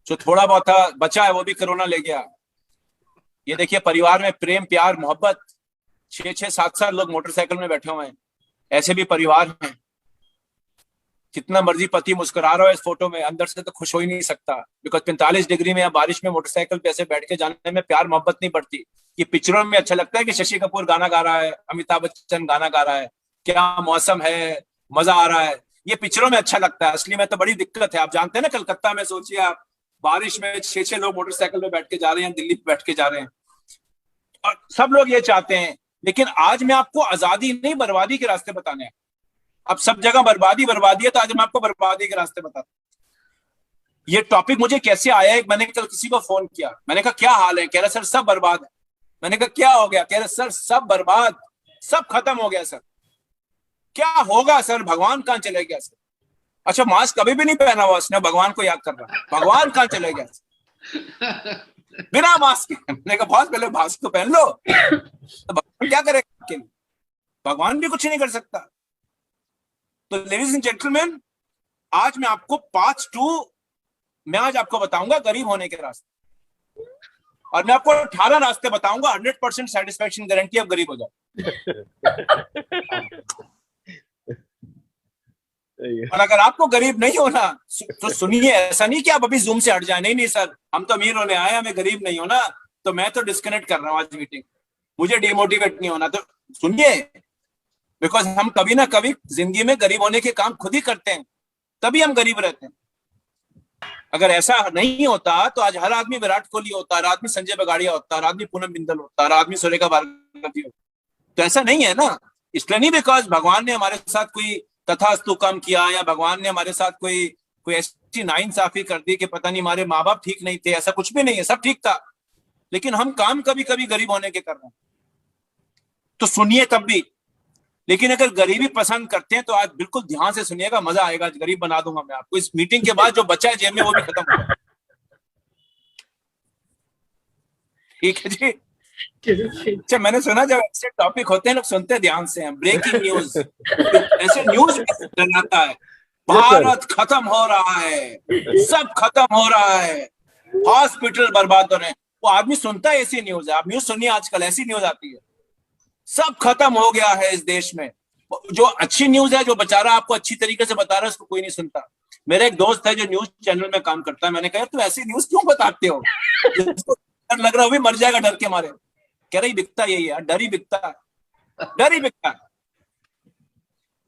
जो थोड़ा बहुत बचा है वो भी कोरोना ले गया। ये देखिए परिवार में प्रेम, प्यार, मोहब्बत, 6-6, 7-7 लोग मोटरसाइकिल में बैठे हुए हैं, ऐसे भी परिवार हैं। कितना मर्जी पति मुस्कुरा रहा है इस फोटो में, अंदर से तो खुश हो ही नहीं सकता, बिकॉज 45 डिग्री में या बारिश में मोटरसाइकिल पे ऐसे बैठ के जाने में प्यार मोहब्बत नहीं बढ़ती। ये पिक्चरों में अच्छा लगता है कि शशि कपूर गाना गा रहा है, अमिताभ बच्चन गाना गा रहा है, क्या मौसम है, मजा आ रहा है, ये पिक्चरों में अच्छा लगता है। असली में तो बड़ी दिक्कत है। आप जानते हैं ना, कलकत्ता में सोचिए आप, बारिश में 6-6 लोग मोटरसाइकिल में बैठ के जा रहे हैं, दिल्ली पे बैठ के जा रहे हैं, और सब लोग ये चाहते हैं। लेकिन आज मैं आपको आजादी नहीं, बर्बादी के रास्ते बताने हैं। अब सब जगह बर्बादी है, तो आज मैं आपको बर्बादी के रास्ते बताता हूं। ये टॉपिक मुझे कैसे आया है, मैंने कल किसी को फोन किया, मैंने कहा क्या हाल है? कह रहा सर सब बर्बाद है। मैंने कहा क्या हो गया? कह रहे सर सब बर्बाद, सब खत्म हो गया सर। क्या होगा सर? भगवान कहां चले गया सर? अच्छा, मास्क कभी भी नहीं पहना हुआ उसने, भगवान को याद कर रहा, भगवान कहां चले गया सर? बिना मास्क के। मैंने कहा बहुत पहले मास्क तो पहन लो, तो भगवान क्या करेगा आपके लिए? भगवान भी कुछ नहीं कर सकता। तो लेडीज एंड जेंटलमैन, आज मैं आज आपको बताऊंगा गरीब होने के रास्ते। और मैं आपको 18 रास्ते बताऊंगा, 100% सेटिस्फेक्शन गारंटी, आप गरीब हो जाओ। और अगर आपको गरीब नहीं होना तो सुनिए, ऐसा नहीं कि आप अभी जूम से हट जाए, नहीं नहीं सर हम तो अमीर होने आए, हमें गरीब नहीं होना, तो मैं तो डिस्कनेक्ट कर रहा हूँ आज मीटिंग, मुझे डिमोटिवेट नहीं होना, तो सुनिए, बिकॉज हम कभी ना कभी जिंदगी में गरीब होने के काम खुद ही करते हैं, तभी हम गरीब रहते हैं। अगर ऐसा नहीं होता तो आज हर आदमी विराट कोहली होता, हर आदमी संजय बगाड़िया होता, हर आदमी पूनम बिंदल होता, हर आदमी सुरेखा भार्गवी होता। तो ऐसा नहीं है ना, इसलिए नहीं बिकॉज भगवान ने हमारे साथ कोई तथास्तु कम किया या भगवान ने हमारे साथ कोई ऐसी नाइंसाफी कर दी कि पता नहीं हमारे माँ बाप ठीक नहीं थे, ऐसा कुछ भी नहीं है, सब ठीक था, लेकिन हम काम कभी कभी गरीब होने के कर रहे हैं। तो सुनिए तब भी, लेकिन अगर गरीबी पसंद करते हैं तो आज बिल्कुल ध्यान से सुनिएगा, मजा आएगा, आज गरीब बना दूंगा मैं आपको। इस मीटिंग के बाद जो बचा है जेब में वो भी खत्म होगा, ठीक है जी। अच्छा, मैंने सुना जब ऐसे टॉपिक होते हैं लोग सुनते ध्यान से हैं, ब्रेकिंग न्यूज, ऐसे न्यूज डराता है, भारत खत्म हो रहा है, सब खत्म हो रहा है, हॉस्पिटल बर्बाद हो रहे हैं, वो आदमी सुनता है ऐसी न्यूज है। आप न्यूज सुनिए, आजकल ऐसी न्यूज आती है, सब खत्म हो गया है इस देश में। जो अच्छी न्यूज है, जो बेचारा आपको अच्छी तरीके से बता रहा है, उसको कोई नहीं सुनता। मेरा एक दोस्त है जो न्यूज चैनल में काम करता है, मैंने कहा तुम ऐसी न्यूज क्यों बताते हो, जिसको डर लग रहा है वो भी मर जाएगा डर के मारे। कह रही बिकता यही है, डर ही बिकता है, डर ही बिकता है।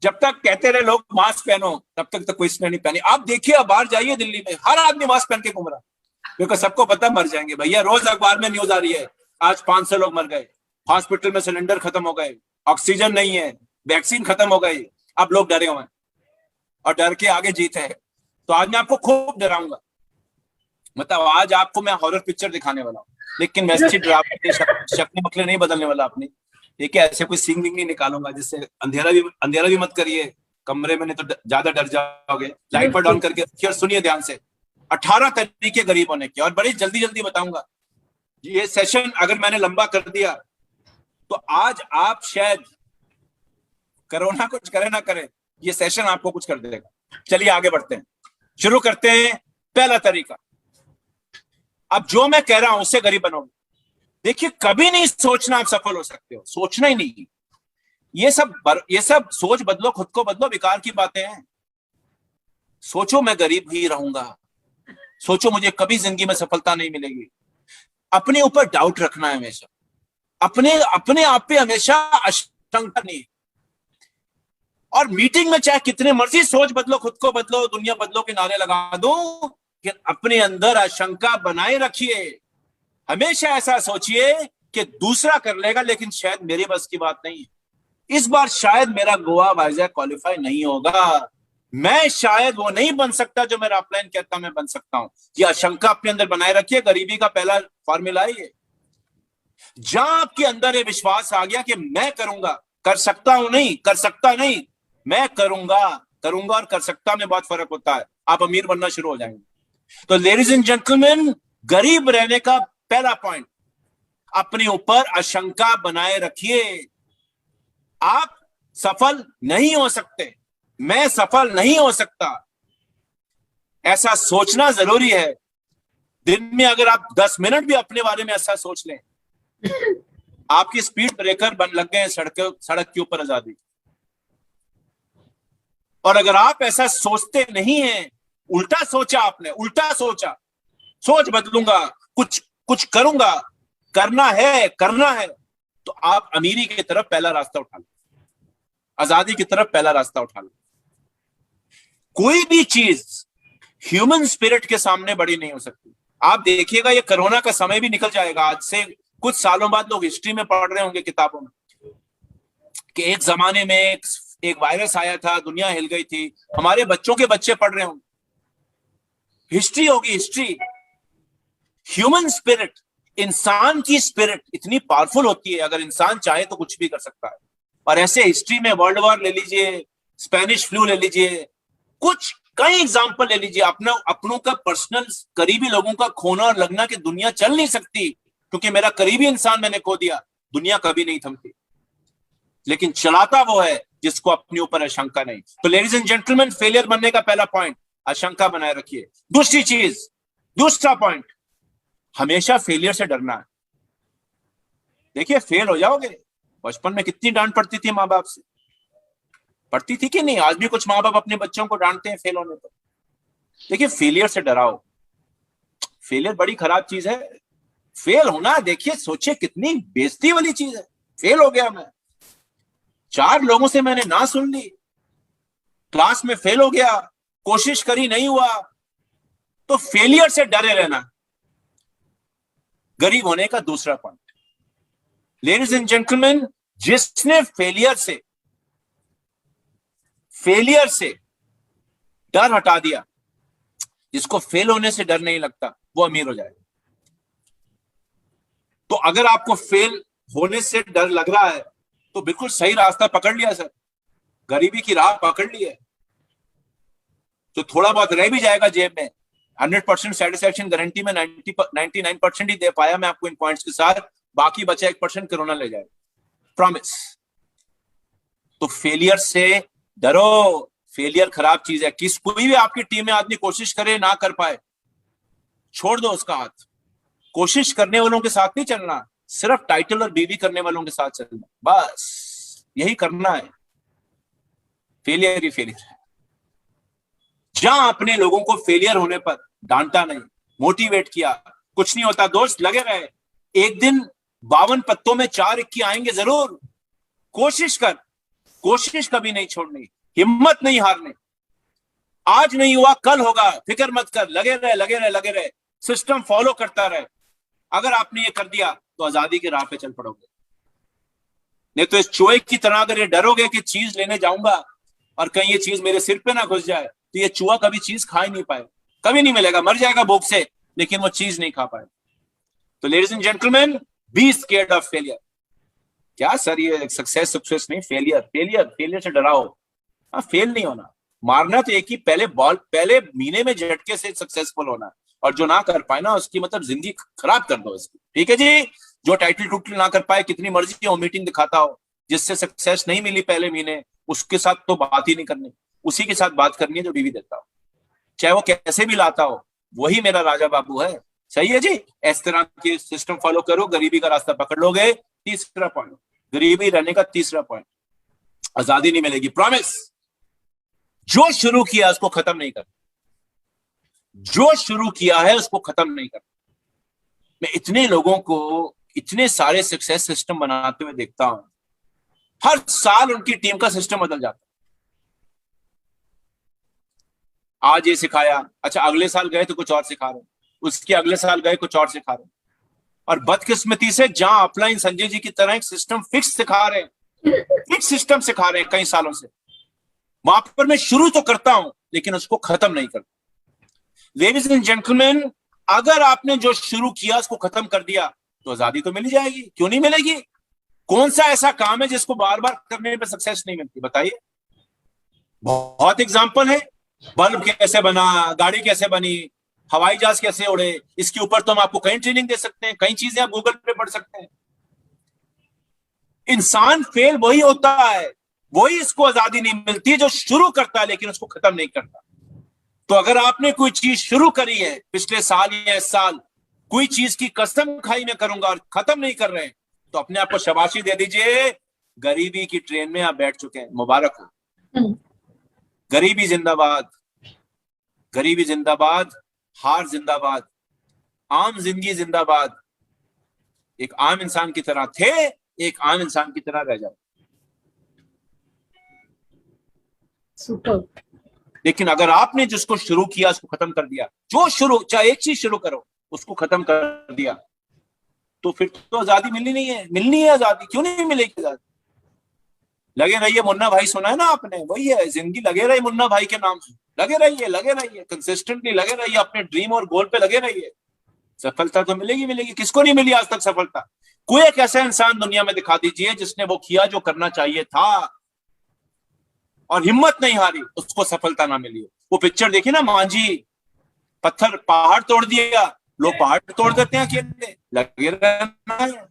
जब तक कहते रहे लोग मास्क पहनो, तब तक तो कोई इसने नहीं पहनी। आप देखिए, आप बाहर जाइए दिल्ली में, हर आदमी मास्क पहन के घूम रहा है, क्योंकि सबको पता मर जाएंगे भैया। रोज अखबार में न्यूज आ रही है, आज 500 लोग मर गए, हॉस्पिटल में सिलेंडर खत्म हो गए, ऑक्सीजन नहीं है, वैक्सीन खत्म हो गई, अब लोग डरे हुए हैं और डर के आगे जीत है। तो आज मैं आपको खूब डराऊंगा, मतलब आज आपको मैं हॉरर पिक्चर दिखाने वाला हूँ, लेकिन वैसे डरावने शक्ल मकले नहीं बदलने वाला अपनी, ठीक है। ऐसे कोई सींग नहीं निकालूंगा जिससे अंधेरा भी मत करिए कमरे में, नहीं तो ज्यादा डर जाओगे। लाइट पर ऑन करके रखिए और सुनिए ध्यान से, 18 तरीके गरीब होने के, और बड़ी जल्दी जल्दी बताऊंगा। ये सेशन अगर मैंने लंबा कर दिया तो आज आप शायद कोरोना कुछ करे ना करे, ये सेशन आपको कुछ कर देगा। चलिए आगे बढ़ते हैं, शुरू करते हैं। पहला तरीका, अब जो मैं कह रहा हूं उससे गरीब बनोगे। देखिए, कभी नहीं सोचना आप सफल हो सकते हो, सोचना ही नहीं। ये सब सोच बदलो, खुद को बदलो, बेकार की बातें हैं। सोचो मैं गरीब ही रहूंगा, सोचो मुझे कभी जिंदगी में सफलता नहीं मिलेगी। अपने ऊपर डाउट रखना है हमेशा, अपने आप पे हमेशा आशंका नहीं। और मीटिंग में चाहे कितने मर्जी सोच बदलो, खुद को बदलो, दुनिया बदलो के नारे लगा दो, कि अपने अंदर आशंका बनाए रखिए। हमेशा ऐसा सोचिए कि दूसरा कर लेगा, लेकिन शायद मेरे बस की बात नहीं है। इस बार शायद मेरा गोवा वाइजैक क्वालिफाई नहीं होगा, मैं शायद वो नहीं बन सकता जो मेरा अपलाइन कहता मैं बन सकता हूं। ये आशंका अपने अंदर बनाए रखिए। गरीबी का पहला फॉर्मूला है ये। जहां आपके अंदर ये विश्वास आ गया कि मैं करूंगा, कर सकता हूं नहीं, कर सकता नहीं, मैं करूंगा और कर सकता में बहुत फर्क होता है, आप अमीर बनना शुरू हो जाएंगे। तो लेडीज एंड जेंटलमैन, गरीब रहने का पहला पॉइंट, अपने ऊपर आशंका बनाए रखिए। आप सफल नहीं हो सकते, मैं सफल नहीं हो सकता, ऐसा सोचना जरूरी है। दिन में अगर आप 10 मिनट भी अपने बारे में ऐसा सोच लें, आपकी स्पीड ब्रेकर बन लग गए सड़क के ऊपर आजादी। और अगर आप ऐसा सोचते नहीं हैं, उल्टा सोचा आपने, उल्टा सोचा, सोच बदलूंगा, कुछ करूंगा, करना है, तो आप अमीरी की तरफ पहला रास्ता उठा लो, आजादी की तरफ पहला रास्ता उठा लो। कोई भी चीज ह्यूमन स्पिरिट के सामने बड़ी नहीं हो सकती। आप देखिएगा, ये कोरोना का समय भी निकल जाएगा। आज से कुछ सालों बाद लोग हिस्ट्री में पढ़ रहे होंगे किताबों में कि एक जमाने में एक वायरस आया था, दुनिया हिल गई थी। हमारे बच्चों के बच्चे पढ़ रहे होंगे, हिस्ट्री होगी, हिस्ट्री। ह्यूमन स्पिरिट, इंसान की स्पिरिट इतनी पावरफुल होती है, अगर इंसान चाहे तो कुछ भी कर सकता है। और ऐसे हिस्ट्री में वर्ल्ड वॉर ले लीजिए, स्पेनिश फ्लू ले लीजिए, कई एग्जाम्पल ले लीजिए। अपनों का पर्सनल करीबी लोगों का खोना और लगना कि दुनिया चल नहीं सकती क्योंकि मेरा करीबी इंसान मैंने खो दिया। दुनिया कभी नहीं थमती, लेकिन चलाता वो है जिसको अपने ऊपर आशंका नहीं। तो लेडीज एंड जेंटलमैन, फेलियर बनने का पहला पॉइंट, आशंका बनाए रखिए। दूसरी चीज, दूसरा पॉइंट, हमेशा फेलियर से डरना है। देखिए फेल हो जाओगे। बचपन में कितनी डांट पड़ती थी माँ बाप से, पड़ती थी कि नहीं? आज भी कुछ माँ बाप अपने बच्चों को डांटते हैं फेल होने पर। देखिए फेलियर से डराओ। फेलियर बड़ी खराब चीज है। फेल होना देखिए सोचिए कितनी बेइज्जती वाली चीज है। फेल हो गया मैं, 4 लोगों से मैंने ना सुन ली, क्लास में फेल हो गया, कोशिश करी नहीं हुआ, तो फेलियर से डरे रहना गरीब होने का दूसरा पॉइंट। लेडीज एंड जेंटलमैन, जिसने फेलियर से डर हटा दिया, जिसको फेल होने से डर नहीं लगता, वो अमीर हो जाएगा। तो अगर आपको फेल होने से डर लग रहा है तो बिल्कुल सही रास्ता पकड़ लिया सर, गरीबी की राह पकड़ ली है। तो थोड़ा बहुत रह भी जाएगा जेब में। 100% सेटिस्फैक्शन गारंटी में 99% ही दे पाया मैं आपको इन पॉइंट्स के साथ, बाकी बचा 1% कोरोना ले जाएगा, प्रॉमिस। तो फेलियर से डरो। फेलियर खराब चीज है। कोई भी आपकी टीम में आदमी कोशिश करे ना कर पाए, छोड़ दो उसका हाथ। कोशिश करने वालों के साथ नहीं चलना, सिर्फ टाइटल और बीवी करने वालों के साथ चलना, बस यही करना है। फेलियर ही फेलियर है। जहां अपने लोगों को फेलियर होने पर डांटा नहीं, मोटिवेट किया, कुछ नहीं होता दोस्त, लगे रहे। एक दिन 52 पत्तों में 4 इक्की आएंगे जरूर। कोशिश कर, कोशिश कभी नहीं छोड़नी, हिम्मत नहीं हारनी। आज नहीं हुआ कल होगा, फिक्र मत कर, लगे रहे लगे रहे लगे रहे, सिस्टम फॉलो करता रहे। अगर आपने ये कर दिया तो आजादी की राह पे चल पड़ोगे। नहीं तो इस चूहे की तरह अगर ये डरोगे कि चीज लेने जाऊंगा और कहीं ये चीज मेरे सिर पे ना घुस जाए, तो ये चूहा कभी चीज खा ही नहीं पाए, कभी नहीं मिलेगा, मर जाएगा भूख से, लेकिन वो चीज नहीं खा पाए। तो ladies and gentleman, be scared of failure. क्या सर ये सक्सेस नहीं, फेलियर से डराओ। हाँ, फेल नहीं होना, मारना तो एक ही, पहले महीने में झटके से सक्सेसफुल होना, और जो ना कर पाए ना उसकी मतलब जिंदगी खराब कर दो इसकी। ठीक है जी। जो टाइटल टूटल ना कर पाए, कितनी मर्जी हो मीटिंग दिखाता हो, जिससे सक्सेस नहीं मिली पहले महीने, उसके साथ तो बात ही नहीं करनी। उसी के साथ बात करनी है जो बीवी देता हो, चाहे वो कैसे भी लाता हो, वही मेरा राजा बाबू है। सही है जी। इस तरह के सिस्टम फॉलो करो, गरीबी का रास्ता पकड़ लोगे। तीसरा पॉइंट, गरीबी रहने का तीसरा पॉइंट, आजादी नहीं मिलेगी, प्रॉमिस। जो शुरू किया उसको खत्म नहीं करना, जो शुरू किया है उसको खत्म नहीं करना। मैं इतने लोगों को इतने सारे सक्सेस सिस्टम बनाते हुए देखता हूं, हर साल उनकी टीम का सिस्टम बदल जाता है। आज ये सिखाया, अच्छा अगले साल गए तो कुछ और सिखा रहे, उसके अगले साल गए कुछ और सिखा रहे। और बदकिस्मती से जहां अपलाइन संजय जी की तरह एक सिस्टम फिक्स सिखा रहे हैं, फिक्स सिस्टम सिखा रहे हैं कई सालों से, वहां पर मैं शुरू तो करता हूं लेकिन उसको खत्म नहीं करता। लेडीज एंड जेंटलमैन, अगर आपने जो शुरू किया उसको खत्म कर दिया तो आजादी तो मिल ही जाएगी, क्यों नहीं मिलेगी? कौन सा ऐसा काम है जिसको बार बार करने पे सक्सेस नहीं मिलती, बताइए। बहुत एग्जांपल है, बल्ब कैसे बना, गाड़ी कैसे बनी, हवाई जहाज कैसे उड़े, इसके ऊपर तो हम आपको कई ट्रेनिंग दे सकते हैं, कई चीजें आप गूगल पे पढ़ सकते हैं। इंसान फेल वही होता है, वही इसको आजादी नहीं मिलती जो शुरू करता है लेकिन उसको खत्म नहीं करता। तो अगर आपने कोई चीज शुरू करी है पिछले साल या इस साल, कोई चीज की कसम खाई मैं करूंगा और खत्म नहीं कर रहे हैं, तो अपने आप को शाबाशी दे दीजिए, गरीबी की ट्रेन में आप बैठ चुके हैं, मुबारक हो। गरीबी जिंदाबाद, गरीबी जिंदाबाद, हार जिंदाबाद, आम जिंदगी जिंदाबाद। एक आम इंसान की तरह थे, एक आम इंसान की तरह रह जाओ। सुपर। लेकिन अगर आपने जिसको शुरू किया उसको खत्म कर दिया, जो शुरू, चाहे एक चीज शुरू करो उसको खत्म कर दिया, तो फिर तो आजादी मिलनी है आजादी, क्यों नहीं मिलेगी आजादी? लगे रहिए मुन्ना भाई, सुना है ना आपने, वही है जिंदगी, लगे रहिए मुन्ना भाई के नाम से, लगे रहिए कंसिस्टेंटली लगे रहिए, अपने ड्रीम और गोल पे लगे रहिए। सफलता तो मिलेगी। किसको नहीं मिली आज तक सफलता? कोई एक ऐसा इंसान दुनिया में दिखा दीजिए जिसने वो किया जो करना चाहिए था और हिम्मत नहीं हारी, उसको सफलता ना मिली। वो पिक्चर देखिए ना, मांझी, पत्थर पहाड़ तोड़ दिया, लोग पहाड़ तोड़ देते हैं अकेले, लगे रहना है,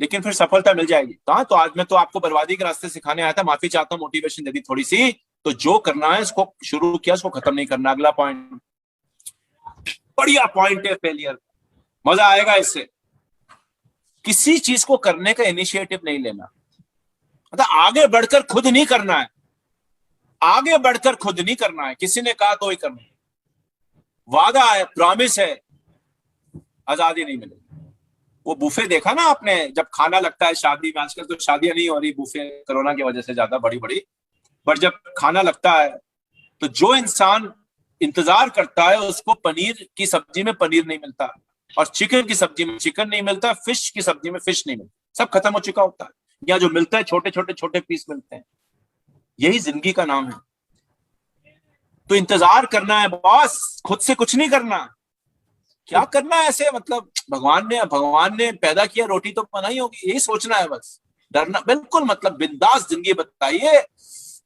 लेकिन फिर सफलता मिल जाएगी। कहां? तो आज मैं तो आपको बर्बादी के रास्ते सिखाने आया था, माफी चाहता हूं, मोटिवेशन दे दी थोड़ी सी। तो जो करना है इसको शुरू किया, इसको खत्म नहीं करना। अगला पॉइंट, बढ़िया पॉइंट है फेलियर। मजा आएगा इससे। किसी चीज को करने का इनिशिएटिव नहीं लेना, मतलब आगे बढ़कर खुद नहीं करना है, आगे बढ़कर खुद नहीं करना है, किसी ने कहा तो ही करना है, वादा है, प्रॉमिस है, आजादी नहीं मिलेगी। वो बुफे देखा ना आपने, जब खाना लगता है शादी में, आजकल तो शादियां नहीं हो रही बुफे कोरोना की वजह से ज्यादा बड़ी बड़ी, पर जब खाना लगता है तो जो इंसान इंतजार करता है उसको पनीर की सब्जी में पनीर नहीं मिलता, और चिकन की सब्जी में चिकन नहीं मिलता, फिश की सब्जी में फिश नहीं मिलता, सब खत्म हो चुका होता है। या जो मिलता है छोटे छोटे छोटे पीस मिलते हैं। यही जिंदगी का नाम है। तो इंतजार करना है बॉस, खुद से कुछ नहीं करना। क्या करना है ऐसे, मतलब भगवान ने पैदा किया, रोटी तो बनाई होगी, यही सोचना है बस। डरना बिल्कुल, मतलब बिंदास जिंदगी बताइए।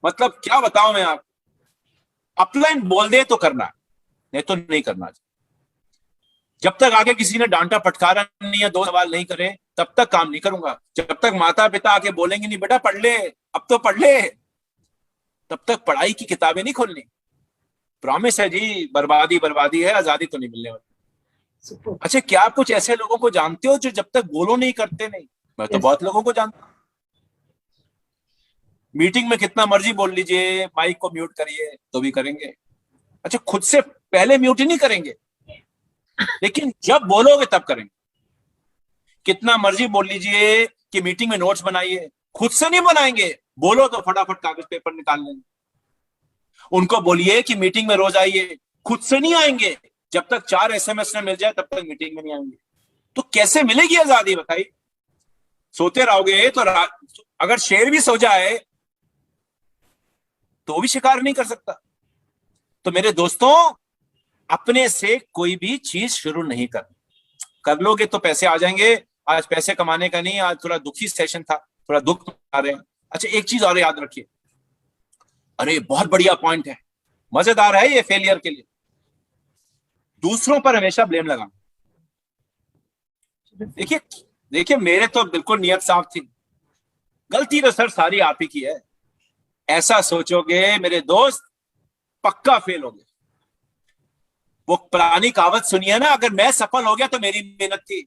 मतलब क्या बताऊं मैं आप, अपलाइन बोल दे तो करना, नहीं तो नहीं करना। जब तक आगे किसी ने डांटा फटकारा नहीं है, दो सवाल नहीं करे, तब तक काम नहीं करूंगा। जब तक माता पिता आके बोलेंगे नहीं बेटा पढ़ ले, अब तो पढ़ ले, तब तक पढ़ाई की किताबें नहीं खोलनी। प्रॉमिस है जी, बर्बादी बर्बादी है, आजादी तो नहीं मिलने वाली। अच्छा, क्या आप कुछ ऐसे लोगों को जानते हो जो जब तक बोलो नहीं करते नहीं? मैं तो बहुत लोगों को जानता हूं। मीटिंग में कितना मर्जी बोल लीजिए, माइक को म्यूट करिए तो भी करेंगे। अच्छा, खुद से पहले म्यूट ही नहीं करेंगे, लेकिन जब बोलोगे तब करेंगे। कितना मर्जी बोल लीजिए कि मीटिंग में नोट्स बनाइए, खुद से नहीं बनाएंगे। बोलो तो फटाफट कागज पेपर निकाल लेंगे। उनको बोलिए कि मीटिंग में रोज आइए, खुद से नहीं आएंगे। जब तक 4 SMS न मिल जाए तब तक मीटिंग में नहीं आएंगे। तो कैसे मिलेगी आजादी बताइए? सोते रहोगे तो अगर शेर भी सो जाए तो भी शिकार नहीं कर सकता। तो मेरे दोस्तों, अपने से कोई भी चीज शुरू नहीं कर लोगे तो पैसे आ जाएंगे। आज पैसे कमाने का नहीं, आज थोड़ा दुखी सेशन था, थोड़ा दुख आ रहे हैं। अच्छा, एक चीज और याद रखिए, अरे बहुत बढ़िया पॉइंट है, मजेदार है ये फेलियर के लिए। दूसरों पर हमेशा ब्लेम लगाना। देखिए मेरे तो बिल्कुल नियत साफ थी, गलती तो सर सारी आप ही की है। ऐसा सोचोगे मेरे दोस्त, पक्का फेल हो गया। वो पुरानी कहावत सुनिए ना, अगर मैं सफल हो गया तो मेरी मेहनत थी,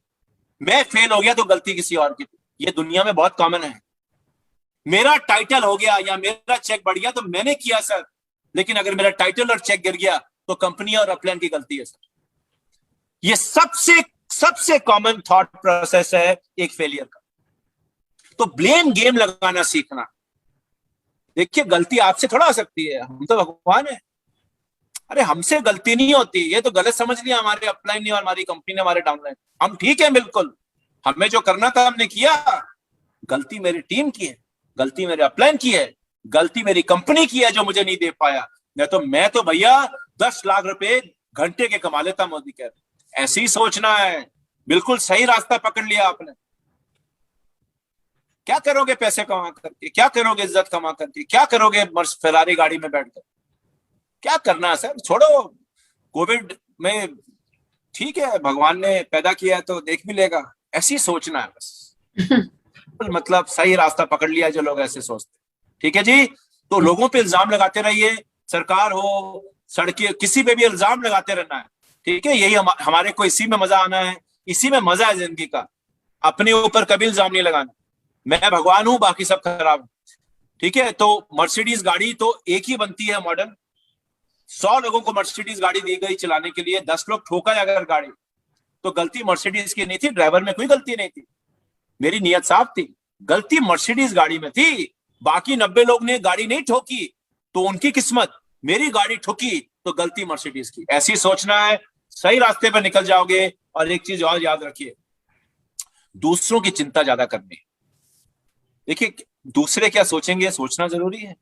मैं फेल हो गया तो गलती किसी और की थी। ये दुनिया में बहुत कॉमन है। मेरा टाइटल हो गया या मेरा चेक बढ़ गया तो मैंने किया सर, लेकिन अगर मेरा टाइटल और चेक गिर गया तो कंपनी और अपलाइन की गलती है सर। ये सबसे कॉमन थॉट प्रोसेस है एक फेलियर का। तो ब्लेम गेम लगाना सीखना। देखिए, गलती आपसे थोड़ा हो सकती है, हम तो भगवान है। अरे हमसे गलती नहीं होती, ये तो गलत समझ लिया हमारे अपलाइन ने और हमारी कंपनी ने, हमारे डाउनलाइन। हम ठीक है बिल्कुल, हमें जो करना था हमने किया। गलती मेरी टीम की है, गलती मेरे अपलाइन की है, गलती मेरी कंपनी की है जो मुझे नहीं दे पाया। मैं तो भैया 10 लाख रुपए घंटे के कमा लेता मोदी कह रहे। ऐसे ही सोचना है। बिल्कुल सही रास्ता पकड़ लिया आपने। क्या करोगे पैसे कमा करके, क्या करोगे इज्जत कमा करके, क्या करोगे फेरारी गाड़ी में बैठकर? क्या करना है सर, छोड़ो। कोविड में ठीक है, भगवान ने पैदा किया है तो देख भी लेगा, ऐसी सोचना है बस। मतलब सही रास्ता पकड़ लिया जो लोग ऐसे सोचते। ठीक है जी। तो लोगों पे इल्जाम लगाते रहिए, सरकार हो, सड़कें, किसी पे भी इल्जाम लगाते रहना है। ठीक है, यही हमारे को इसी में मजा आना है, इसी में मजा है जिंदगी का। अपने ऊपर कभी इल्जाम नहीं लगाना, मैं भगवान हूं बाकी सब खराब है। ठीक है, तो मर्सिडीज गाड़ी तो एक ही बनती है मॉडल। 100 लोगों को मर्सिडीज गाड़ी दी गई चलाने के लिए, 10 लोग ठोका अगर गाड़ी, तो गलती मर्सिडीज की नहीं थी, ड्राइवर में कोई गलती नहीं थी। मेरी नियत साफ थी, गलती मर्सिडीज गाड़ी में थी। बाकी 90 लोग ने गाड़ी नहीं ठोकी तो उनकी किस्मत, मेरी गाड़ी ठोकी तो गलती मर्सिडीज की। ऐसी सोचना है, सही रास्ते पर निकल जाओगे। और एक चीज और याद रखिए, दूसरों की चिंता ज्यादा करनी। देखिए, दूसरे क्या सोचेंगे सोचना जरूरी है।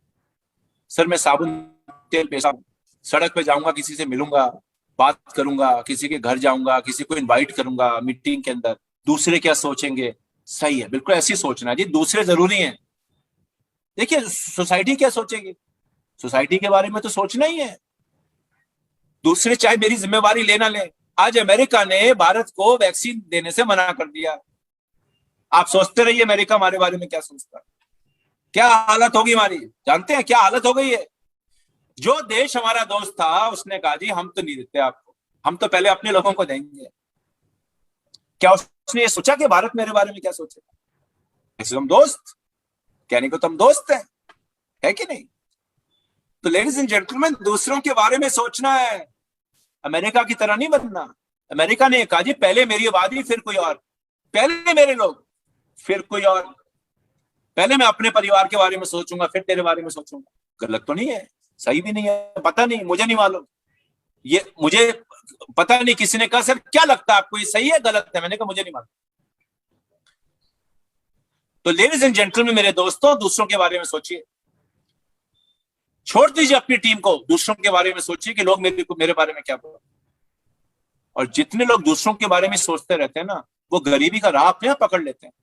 सर मैं साबुन तेल बेचा, सड़क पे जाऊंगा, किसी से मिलूंगा, बात करूंगा, किसी के घर जाऊंगा, किसी को इनवाइट करूंगा मीटिंग के अंदर, दूसरे क्या सोचेंगे? सही है, बिल्कुल ऐसी सोचना है जी। दूसरे जरूरी हैं। देखिए, सोसाइटी क्या सोचेगी, सोसाइटी के बारे में तो सोचना ही है। दूसरे चाहे मेरी जिम्मेवारी लेना ले। आज अमेरिका ने भारत को वैक्सीन देने से मना कर दिया। आप सोचते रहिए अमेरिका हमारे बारे में क्या सोचता है, क्या हालत होगी हमारी। जानते हैं क्या हालत हो गई है? जो देश हमारा दोस्त था उसने कहा जी हम तो नहीं देते आपको, हम तो पहले अपने लोगों को देंगे। क्या उसने ये सोचा कि भारत मेरे बारे में क्या सोचेगा? ऐसे तुम दोस्त, कहने को तुम दोस्त है कि नहीं? तो लेडीज एंड जेंटलमैन, दूसरों के बारे में सोचना है, अमेरिका की तरह नहीं बनना। अमेरिका ने कहा जी पहले मेरी आबादी फिर कोई और, पहले मेरे लोग फिर कोई और, पहले मैं अपने परिवार के बारे में सोचूंगा फिर तेरे बारे में सोचूंगा। गलत तो नहीं है, सही भी नहीं है, पता नहीं, मुझे नहीं मालूम, ये मुझे पता नहीं। किसी ने कहा सर क्या लगता है आपको ये सही है गलत है? मैंने कहा मुझे नहीं मालूम। तो लेडीज एंड जेंटलमैन, मेरे दोस्तों, दूसरों के बारे में सोचिए, छोड़ दीजिए अपनी टीम को, दूसरों के बारे में सोचिए कि लोग मेरे बारे में क्या बोल। और जितने लोग दूसरों के बारे में सोचते रहते हैं ना, वो गरीबी का राह अपने आप पकड़ लेते हैं।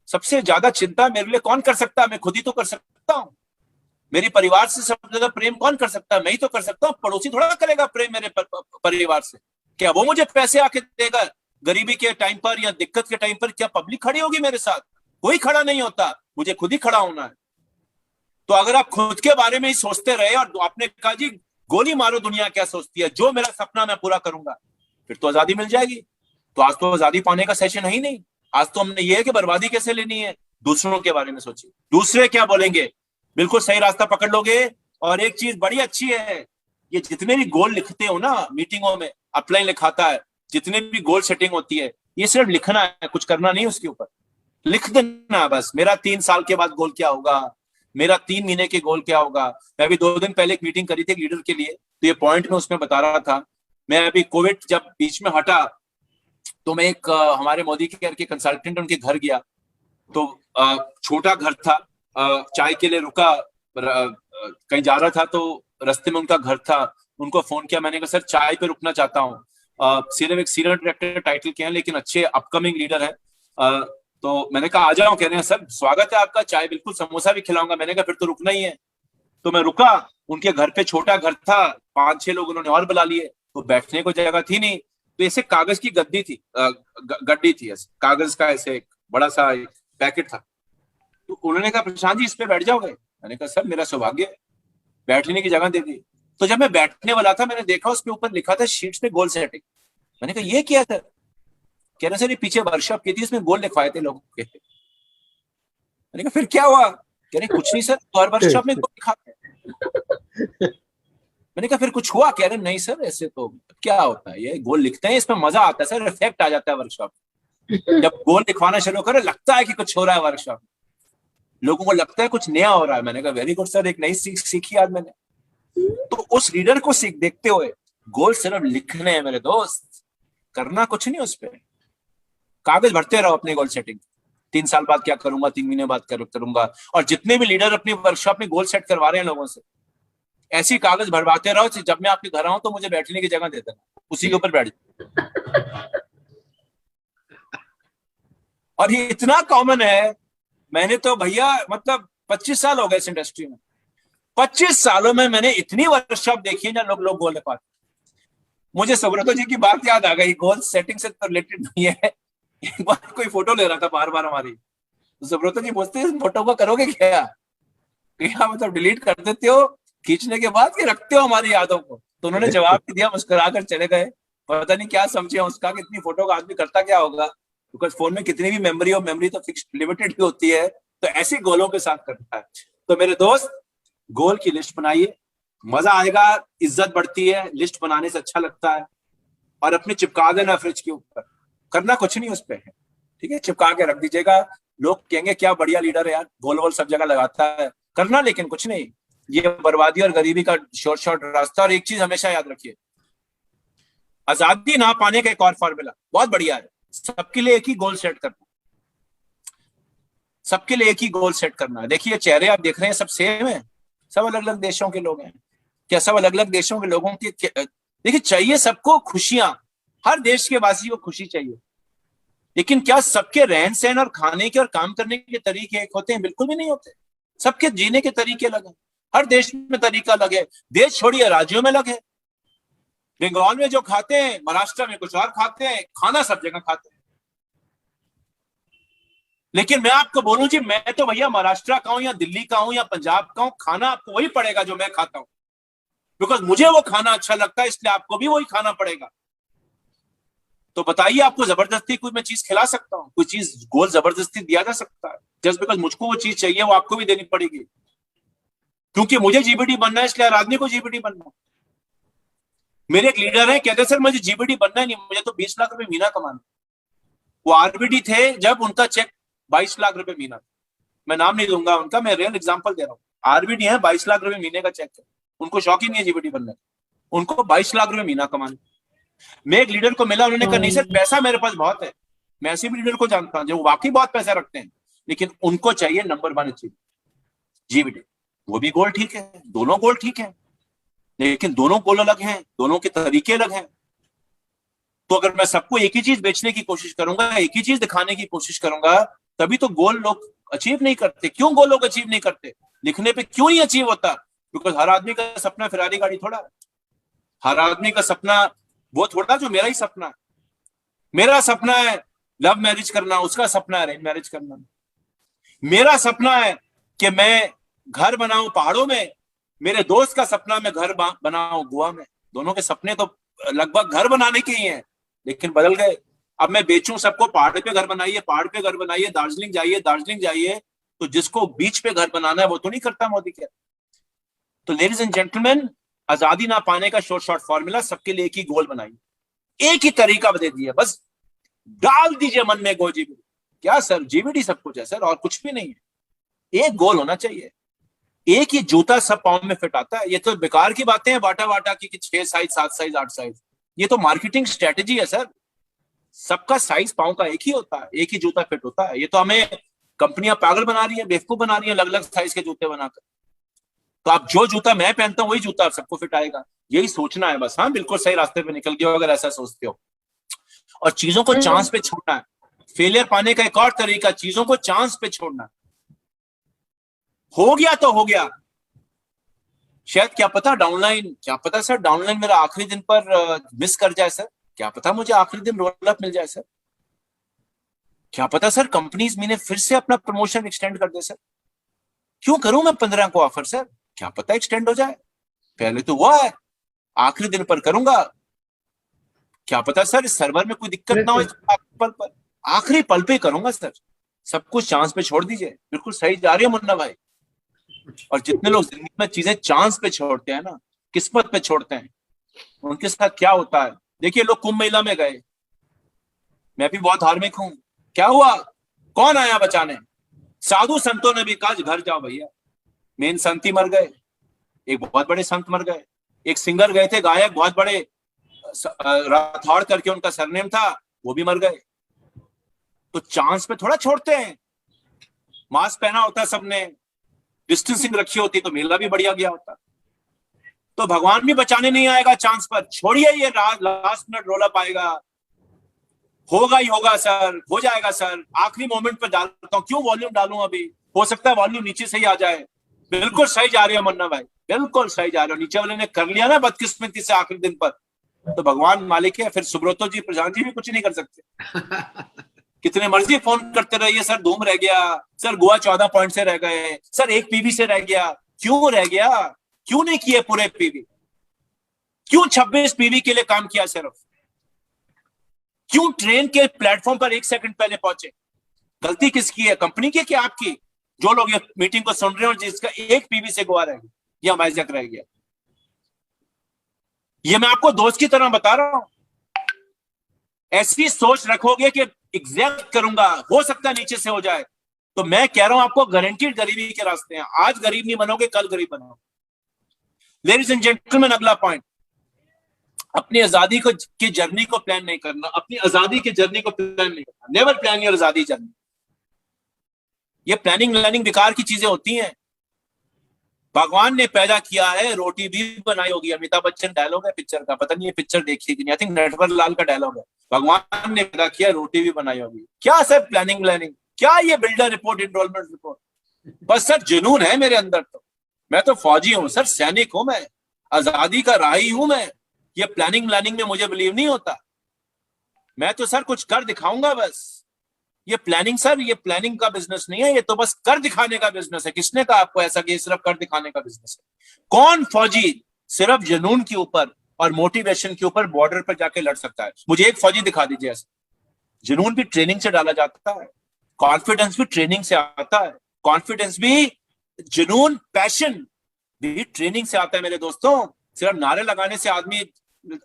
सबसे ज्यादा चिंता मेरे लिए कौन कर सकता है? मैं खुद ही तो कर सकता हूं। मेरे परिवार से सबसे ज्यादा प्रेम कौन कर सकता है? मैं ही तो कर सकता हूं। पड़ोसी थोड़ा करेगा प्रेम मेरे परिवार से। क्या वो मुझे पैसे आके देगा गरीबी के टाइम पर या दिक्कत के टाइम पर? क्या पब्लिक खड़ी होगी मेरे साथ? कोई खड़ा नहीं होता, मुझे खुद ही खड़ा होना है। तो अगर आप खुद के बारे में ही सोचते रहे और आपने कहा जी गोली मारो दुनिया क्या सोचती है, जो मेरा सपना मैं पूरा करूंगा, फिर तो आजादी मिल जाएगी। तो आज तो आजादी पाने का सेशन है ही नहीं। आज तो हमने ये है कि बर्बादी कैसे लेनी है, दूसरों के बारे में सोचिए। दूसरे क्या बोलेंगे, बिल्कुल सही रास्ता पकड़ लोगे। और एक चीज बड़ी अच्छी है, ये जितने भी गोल लिखते हो ना मीटिंगों में, अपलाइन लिखाता है, जितने भी गोल सेटिंग होती है, ये सिर्फ लिखना है, कुछ करना नहीं उसके ऊपर। लिख देना बस, मेरा 3 साल के बाद गोल क्या होगा, मेरा 3 महीने के गोल क्या होगा। मैं अभी 2 दिन पहले एक मीटिंग करी थी एक लीडर के लिए, तो ये पॉइंट में उसमें बता रहा था। मैं अभी कोविड जब बीच में हटा तो मैं एक हमारे मोदी केयर के कंसल्टेंट उनके घर गया। तो छोटा घर था, चाय के लिए रुका, कहीं जा रहा था तो रास्ते में उनका घर था। उनको फोन किया, मैंने कहा सर चाय पे रुकना चाहता हूँ। सिर्फ एक सीनियर डायरेक्टर टाइटल के हैं लेकिन अच्छे अपकमिंग लीडर है। तो मैंने कहा आ जाओ। कह रहे हैं सर स्वागत है आपका, चाय बिल्कुल, समोसा भी खिलाऊंगा। मैंने कहा फिर तो रुकना ही है। तो मैं रुका, उनके घर पे छोटा घर था, 5-6 लोग उन्होंने और बुला लिए, तो बैठने को जगह थी नहीं। तो ऐसे कागज की गद्दी थी, गड्डी थी, ऐसे कागज का ऐसे एक बड़ा सा पैकेट था। तो उन्होंने कहा प्रशांत जी इस पे बैठ जाओगे? मैंने कहा सर मेरा सौभाग्य, बैठने की जगह दे दी। तो जब मैं बैठने वाला था मैंने देखा उसके ऊपर लिखा था शीट्स पे गोल सेटिंग। मैंने कहा ये क्या था? कह रहे सर ये पीछे वर्कशॉप की थी, इसमें गोल लिखवाए थे लोगों के। मैंने कहा फिर क्या हुआ? कह रहे कुछ नहीं सर, तो हर वर्कशॉप में गोल लिखाते हैं। मैंने कहा फिर कुछ हुआ? कह रहे नहीं सर ऐसे तो क्या होता है, ये गोल लिखते हैं इसमें मजा आता है सर, इफेक्ट आ जाता है वर्कशॉप। जब गोल लिखवाना शुरू करे लगता है कि कुछ हो रहा है वर्कशॉप, लोगों को लगता है कुछ नया हो रहा है। मैंने कहा वेरी गुड सर, एक नई सीखी आज मैंने। तो उस लीडर को सीख देखते हुए गोल सिर्फ लिखने हैं मेरे दोस्त, करना कुछ नहीं उस पर। कागज भरते रहो अपने गोल सेटिंग, 3 साल बाद क्या करूंगा, 3 महीने बाद करूंगा। और जितने भी लीडर अपनी वर्कशॉप में गोल सेट करवा रहे हैं लोगों से, ऐसी कागज भरवाते रहो, जब मैं आपके घर आऊं तो मुझे बैठने की जगह दे देना, उसी के ऊपर बैठ जाओ। और ये इतना कॉमन है, मैंने तो भैया मतलब 25 साल हो गए इस इंडस्ट्री में, 25 सालों में मैंने इतनी वर्कशॉप देखी है ना लोग गोल लिखवाते। मुझे सुब्रतो जी की बात याद आ गई, गोल सेटिंग से तो रिलेटेड नहीं है। एक बार कोई फोटो ले रहा था बार बार हमारी, तो सुब्रतो जी पूछते हैं फोटो को करोगे क्या? मतलब डिलीट कर देते हो खींचने के बाद कि रखते हो हमारी यादों को? तो उन्होंने जवाब दिया, मुस्कुरा कर चले गए। पता नहीं क्या समझे उसका, कितनी फोटो का आदमी करता क्या होगा, बिकॉज फोन में कितनी भी मेमोरी हो, मेमोरी तो फिक्स लिमिटेड ही होती है। तो ऐसे गोलों के साथ करता है। तो मेरे दोस्त गोल की लिस्ट बनाइए, मजा आएगा, इज्जत बढ़ती है, लिस्ट बनाने से अच्छा लगता है। और अपने चिपका देना फ्रिज के ऊपर, करना कुछ नहीं उस पर है, ठीक है, चिपका के रख दीजिएगा। लोग कहेंगे क्या बढ़िया लीडर है यार, गोल वोल सब जगह लगाता है, करना लेकिन कुछ नहीं। ये बर्बादी और गरीबी का शॉर्ट रास्ता। और एक चीज हमेशा याद रखिए, आजादी ना पाने का एक और फॉर्मूला बहुत बढ़िया है, सबके लिए एक ही गोल सेट करना, सबके लिए एक ही गोल सेट करना है। देखिए चेहरे आप देख रहे हैं सब सेम है, सब अलग अलग देशों के लोग हैं। क्या सब अलग अलग देशों के लोगों के देखिए चाहिए सबको खुशियां, हर देश के वासी को खुशी चाहिए, लेकिन क्या सबके रहन सहन और खाने के और काम करने के तरीके एक होते हैं? बिल्कुल भी नहीं होते। सबके जीने के तरीके अलग हैं, हर देश में तरीका अलग है। देश छोड़िए राज्यों में अलग है। बंगाल में जो खाते हैं महाराष्ट्र में कुछ और खाते हैं, खाना सब जगह खाते हैं। लेकिन मैं आपको बोलूं जी, मैं तो भैया महाराष्ट्र का हूं या दिल्ली का हूं या पंजाब का हूं, खाना आपको वही पड़ेगा जो मैं खाता हूं, बिकॉज मुझे वो खाना अच्छा लगता है, इसलिए आपको भी वही खाना पड़ेगा। तो बताइए, आपको जबरदस्ती कोई मैं चीज खिला सकता हूँ? कोई चीज गोल जबरदस्ती दिया जा सकता है? जस्ट बिकॉज मुझको वो चीज चाहिए वो आपको भी देनी पड़ेगी, क्योंकि मुझे जीबीडी बनना है इसलिए हर आदमी को जीबीडी बनना है। मेरे एक लीडर है, कहते सर मुझे जीबीडी बनना ही नहीं, मुझे तो 20 लाख रुपए महीना कमाना। वो आरबीडी थे जब उनका चेक 22 लाख रुपए महीना, मैं नाम नहीं दूंगा उनका, मैं रियल एग्जांपल दे रहा हूँ। आरबीडी है, 22 लाख रुपए महीने का चेक है, उनको शौक ही नहीं है जीबीडी बनने, उनको 22 लाख रुपए महीना कमाने। मैं एक लीडर को मिला, उन्होंने कहा नहीं सर पैसा मेरे पास बहुत है। मैं ऐसे भी लीडर को जानता हूं जो वाकई बहुत पैसा रखते हैं, लेकिन उनको चाहिए नंबर 1 अचीव जीबीडी। वो भी गोल ठीक है, दोनों गोल ठीक है, लेकिन दोनों गोल अलग हैं, दोनों के तरीके अलग हैं। तो अगर मैं सबको एक ही चीज बेचने की कोशिश करूंगा, एक ही चीज दिखाने की कोशिश करूंगा, तभी तो गोल लोग अचीव नहीं करते। क्यों गोल लोग अचीव नहीं करते? लिखने पे क्यों नहीं अचीव होता? बिकॉज हर आदमी का सपना फेरारी गाड़ी थोड़ा है, हर आदमी का सपना वो थोड़ा जो मेरा ही सपना है। मेरा सपना है लव मैरिज करना, उसका सपना है अरेंज मैरिज करना। मेरा सपना है कि मैं घर बनाऊं पहाड़ों में, मेरे दोस्त का सपना मैं घर बनाऊं गोवा में। दोनों के सपने तो लगभग घर बनाने के ही हैं, लेकिन बदल गए। अब मैं बेचूं सबको पहाड़ पे घर बनाइए, पहाड़ पे घर बनाइए, दार्जिलिंग जाइए, दार्जिलिंग जाइए, तो जिसको बीच पे घर बनाना है वो तो नहीं करता मोदी क्या? तो लेडीज एंड जेंटलमैन, आजादी ना पाने का शॉर्ट फॉर्मूला, सबके लिए एक ही गोल बनाइए, एक ही तरीका दे दिया, बस डाल दीजिए मन में गो जीबीडी। क्या सर जीबीडी सब कुछ है सर? और कुछ भी नहीं है, एक गोल होना चाहिए। एक ही जूता सब पाँव में फिट आता है। ये तो बेकार की बातें हैं बाटा बाटा की 6 साइज 7 साइज 8 साइज, ये तो मार्केटिंग स्ट्रेटेजी है सर। सबका साइज पाँव का एक ही होता है, एक ही जूता फिट होता है। ये तो हमें कंपनियां पागल बना रही है, बेवकूफ बना रही है अलग अलग साइज के जूते बनाकर। तो आप जो जूता मैं पहनता हूं वही जूता सबको फिट आएगा, यही सोचना है बस। हाँ बिल्कुल सही रास्ते पे निकल गए हो अगर ऐसा सोचते हो। और चीजों को चांस पे छोड़ना है। फेलियर पाने का एक और तरीका, चीजों को चांस पे छोड़ना। हो गया तो हो गया, शायद क्या पता डाउनलाइन, क्या पता सर डाउनलाइन मेरा आखिरी दिन पर मिस कर जाए सर, क्या पता मुझे आखिरी दिन रोल अप मिल जाए सर, क्या पता सर कंपनीज मैंने फिर से अपना प्रमोशन एक्सटेंड कर दे सर। क्यों करूं मैं 15 को ऑफर सर? क्या पता एक्सटेंड हो जाए, पहले तो हुआ है, आखिरी दिन पर करूंगा। क्या पता सर इस सर्वर में कोई दिक्कत ना हो, पल पर आखिरी पल पे करूंगा सर। सब कुछ चांस पे छोड़ दीजिए। बिल्कुल सही जा रही है मुन्ना भाई। और जितने लोग जिंदगी में चीजें चांस पे छोड़ते हैं ना, किस्मत पे छोड़ते हैं, उनके साथ क्या होता है देखिए। लोग कुंभ मेला में गए, मैं भी बहुत धार्मिक हूं, क्या हुआ? कौन आया बचाने? साधु संतों ने भी कहा घर जाओ भैया। मेन संत ही मर गए, एक बहुत बड़े संत मर गए, एक सिंगर गए थे गायक बहुत बड़े, राठौड़ करके उनका सरनेम था, वो भी मर गए। तो चांस पे थोड़ा छोड़ते हैं। मास्क पहना होता सबने, डिस्टेंसिंग रखी होती तो मेला भी बढ़िया गया होता। तो भगवान भी बचाने नहीं आएगा चांस पर। छोड़िए ये लास्ट मिनट रोल अप आएगा, होगा ही होगा सर, हो जाएगा सर, आखिरी मोमेंट पर डालता हूं, क्यों वॉल्यूम डालूं अभी, हो सकता है वॉल्यूम नीचे से ही आ जाए। बिल्कुल सही जा रही है मुन्ना भाई, बिल्कुल सही जा रहे हो। नीचे वाले ने कर लिया ना बदकिस्मती से आखिरी दिन पर, तो भगवान मालिक है, फिर सुब्रतो जी प्रधान जी भी कुछ नहीं कर सकते। कितने मर्जी फोन करते रहिए, सर धूम रह गया, सर गोवा 14 पॉइंट से रह गए, सर एक पीवी से रह गया। क्यों रह गया? क्यों नहीं किए पूरे पीवी? क्यों 26 पीवी के लिए काम किया सिर्फ? क्यों ट्रेन के प्लेटफॉर्म पर 1 सेकंड पहले पहुंचे? गलती किसकी है, कंपनी की कि आपकी? जो लोग ये मीटिंग को सुन रहे हो जिसका एक पीवी से गोवा रह गया या वाइजैक रह गया, ये मैं आपको दोस्त की तरह बता रहा हूं। ऐसी सोच रखोगे कि एग्जैक्ट करूंगा, हो सकता है नीचे से हो जाए, तो मैं कह रहा हूं आपको गारंटीड गरीबी के रास्ते हैं। आज गरीब नहीं बनोगे, कल गरीब बनोगे। लेडीज एंड जेंटलमैन, अगला पॉइंट, अपनी आजादी को की जर्नी को प्लान नहीं करना। अपनी आजादी की जर्नी को प्लान नहीं करना। नेवर प्लान योर आजादी जर्नी। ये प्लानिंग बेकार की चीजें होती हैं। भगवान ने पैदा किया है, रोटी भी बनाई होगी। अमिताभ बच्चन डायलॉग है पिक्चर का, पता नहीं ये पिक्चर देखी कि नहीं, आई थिंक नटवर लाल का डायलॉग है। भगवान ने पैदा किया, रोटी भी बनाई होगी। क्या सर प्लानिंग, क्या ये बिल्डर रिपोर्ट, इनरोलमेंट रिपोर्ट? बस सर जुनून है मेरे अंदर। तो मैं तो फौजी हूं सर, सैनिक हूं मैं, आजादी का राही हूं मैं। ये प्लानिंग में मुझे बिलीव नहीं होता। मैं तो सर कुछ कर दिखाऊंगा बस। ये प्लानिंग सर, ये प्लानिंग का बिजनेस नहीं है, ये तो बस कर दिखाने का बिजनेस है। किसने कहा आपको ऐसा कि सिर्फ कर दिखाने का बिजनेस है? कौन फौजी सिर्फ जुनून के ऊपर और मोटिवेशन के ऊपर बॉर्डर पर जाके लड़ सकता है। मुझे एक फौजी दिखा दीजिए ऐसा। जुनून भी ट्रेनिंग से डाला जाता है, कॉन्फिडेंस भी ट्रेनिंग से आता है, कॉन्फिडेंस भी, जुनून, पैशन भी ट्रेनिंग से आता है मेरे दोस्तों। सिर्फ नारे लगाने से आदमी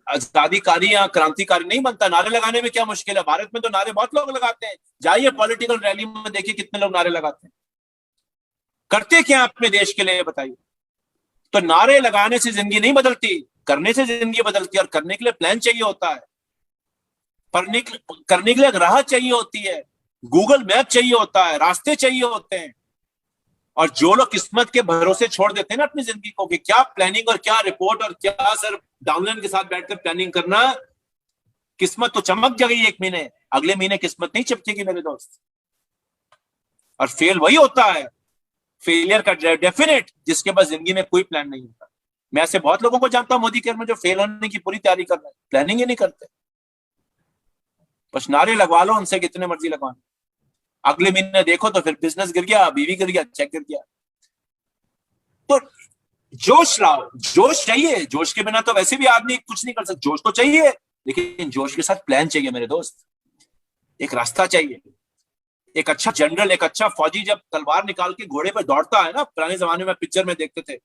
आजादीकारी या क्रांतिकारी नहीं बनता। नारे लगाने में क्या मुश्किल है? भारत में तो नारे बहुत लोग लगाते हैं। जाइए पॉलिटिकल रैली में देखिए कितने लोग नारे लगाते हैं। करते क्या अपने देश के लिए बताइए? तो नारे लगाने से जिंदगी नहीं बदलती, करने से जिंदगी बदलती है। और करने के लिए प्लान चाहिए होता है, करने के लिए एक राह चाहिए होती है, गूगल मैप चाहिए होता है, रास्ते चाहिए होते हैं। और जो लोग किस्मत के भरोसे छोड़ देते हैं ना अपनी जिंदगी को, कि क्या प्लानिंग और क्या रिपोर्ट और क्या सर डाउनलाइन के साथ बैठकर प्लानिंग करना, किस्मत तो चमक जाएगी एक महीने, अगले महीने किस्मत नहीं चमकेगी मेरे दोस्त। और फेल वही होता है, फेलियर का डेफिनेट, जिसके पास जिंदगी में कोई प्लान नहीं होता। मैं ऐसे बहुत लोगों को जानता हूं मोदी केयर में जो फेल होने की पूरी तैयारी कर रहे हैं, प्लानिंग ही नहीं करते। बस नारे लगवा लो उनसे कितने मर्जी लगवा, अगले महीने देखो तो फिर बिजनेस गिर गया, बीवी गिर गया, चेक गिर गया। तो जोश लाओ, जोश चाहिए। जोश के बिना तो वैसे भी आदमी कुछ नहीं कर सकता। जोश तो चाहिए, लेकिन जोश के साथ प्लान चाहिए मेरे दोस्त, एक रास्ता चाहिए। एक अच्छा जनरल, एक अच्छा फौजी जब तलवार निकाल के घोड़े पर दौड़ता है ना, पुराने जमाने में पिक्चर में देखते थे,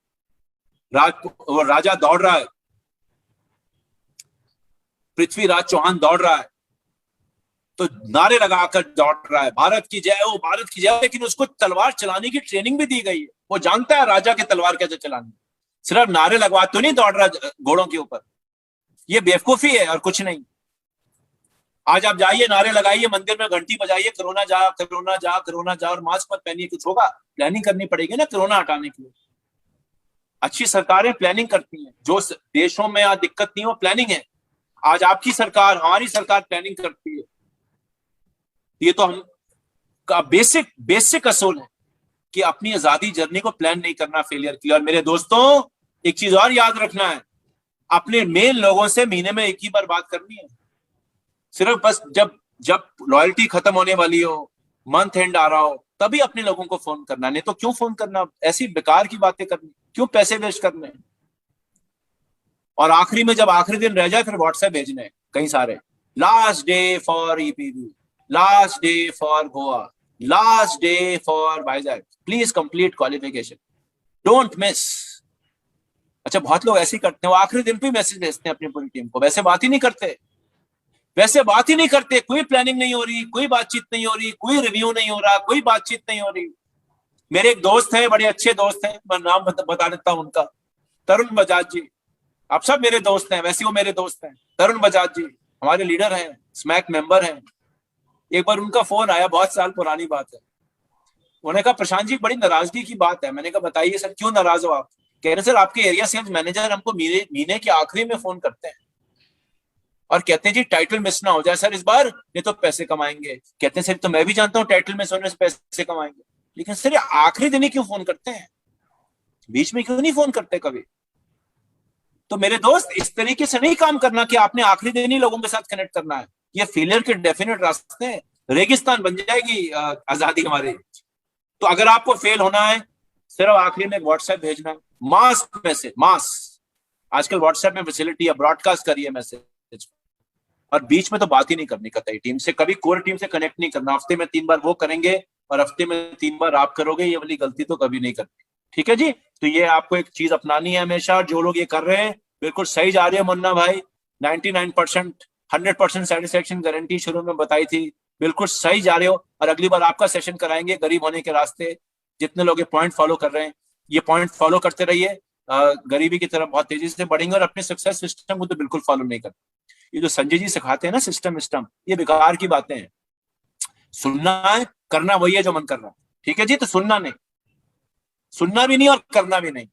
राजा दौड़ रहा है, पृथ्वीराज चौहान दौड़ रहा है, तो नारे लगाकर दौड़ रहा है, भारत की जय हो, भारत की जय। लेकिन उसको तलवार चलाने की ट्रेनिंग भी दी गई है, वो जानता है राजा की तलवार कैसे चलानी। सिर्फ नारे लगवा तो नहीं दौड़ रहा घोड़ों के ऊपर, ये बेवकूफी है और कुछ नहीं। आज आप जाइए, नारे लगाइए, मंदिर में घंटी बजाइए, कोरोना जा, कोरोना जा, कोरोना जा, और मास्क मत पहनिए, कुछ होगा? प्लानिंग करनी पड़ेगी ना कोरोना हटाने के लिए। अच्छी सरकारें प्लानिंग करती हैं, जो देशों में आज दिक्कत नहीं हो, प्लानिंग है। आज आपकी सरकार, हमारी सरकार प्लानिंग करती है। ये तो हम का बेसिक असूल है कि अपनी आजादी जर्नी को प्लान नहीं करना फेलियर की। और मेरे दोस्तों, एक चीज और याद रखना है, अपने मेन लोगों से महीने में एक ही बार बात करनी है। सिर्फ बस जब लॉयल्टी खत्म होने वाली हो, मंथ एंड आ रहा हो, तभी अपने लोगों को फोन करना। नहीं तो क्यों फोन करना, ऐसी बेकार की बातें करनी, क्यों पैसे वेस्ट करने। और आखिरी में जब आखिरी दिन रह जाए, फिर व्हाट्सएप भेजने कई सारे, last day for EPV, last day for Goa, last day for Vizag, please complete qualification, don't miss. अच्छा, बहुत लोग ऐसे ही करते हैं, वो आखिरी दिन पे मैसेज भेजते हैं अपनी पूरी टीम को, वैसे बात ही नहीं करते, वैसे बात ही नहीं करते। कोई प्लानिंग नहीं हो रही, कोई बातचीत नहीं हो रही, कोई रिव्यू नहीं हो रहा, कोई बातचीत नहीं हो रही। मेरे एक दोस्त हैं, बड़े अच्छे दोस्त हैं, मैं नाम बता देता हूं उनका, तरुण बजाज जी। आप सब मेरे दोस्त हैं, वैसे वो मेरे दोस्त हैं। तरुण बजाज जी हमारे लीडर हैं, स्मैक मेंबर हैं। एक बार उनका फोन आया, बहुत साल पुरानी बात है। उन्होंने कहा, प्रशांत जी बड़ी नाराजगी की बात है। मैंने कहा, बताइए सर, क्यों नाराज हो आप? कह रहे सर, आपके एरिया सेल्स मैनेजर हमको महीने के आखिरी में फोन करते हैं और कहते हैं जी टाइटल मिस ना हो जाए सर इस बार, नहीं तो पैसे कमाएंगे। कहते हैं सर, तो मैं भी जानता हूँ टाइटल मिस होने से पैसे कमाएंगे, लेकिन सर आखिरी दिन ही क्यों फोन करते हैं, बीच में क्यों नहीं फोन करते कभी? तो मेरे दोस्त, इस तरीके से नहीं काम करना कि आपने आखिरी दिन ही लोगों के साथ कनेक्ट करना है। ये फेलियर के डेफिनेट रास्ते हैं, रेगिस्तान बन जाएगी आजादी हमारी। तो अगर आपको फेल होना है, सिर्फ आखिरी में व्हाट्सएप भेजना है, मास्क मैसेज, मास्क आजकल व्हाट्सएप में फैसिलिटी है, ब्रॉडकास्ट करिए मैसेज। और बीच में तो बात ही नहीं करनी कतई टीम से, कभी कोर टीम से कनेक्ट नहीं करना। हफ्ते में 3 बार वो करेंगे और हफ्ते में 3 बार आप करोगे, ये वाली गलती तो कभी नहीं करनी, ठीक है जी? तो ये आपको एक चीज अपनानी है हमेशा। जो लोग ये कर रहे हैं बिल्कुल सही जा रहे हैं मुन्ना भाई, 99% 100% सेटिस्फेक्शन गारंटी शुरू में बताई थी, बिल्कुल सही जा रहे हो। और अगली बार आपका सेशन कराएंगे गरीब होने के रास्ते। जितने लोग ये पॉइंट फॉलो कर रहे हैं, ये पॉइंट फॉलो करते रहिए, गरीबी की तरफ बहुत तेजी से बढ़ेंगे। और अपने सक्सेस सिस्टम को तो बिल्कुल फॉलो नहीं करते। ये जो संजय जी सिखाते हैं ना सिस्टम, ये बेकार की बातें हैं। सुनना है, करना वही है जो मन कर रहा है, ठीक है जी? तो सुनना नहीं, सुनना भी नहीं और करना भी नहीं,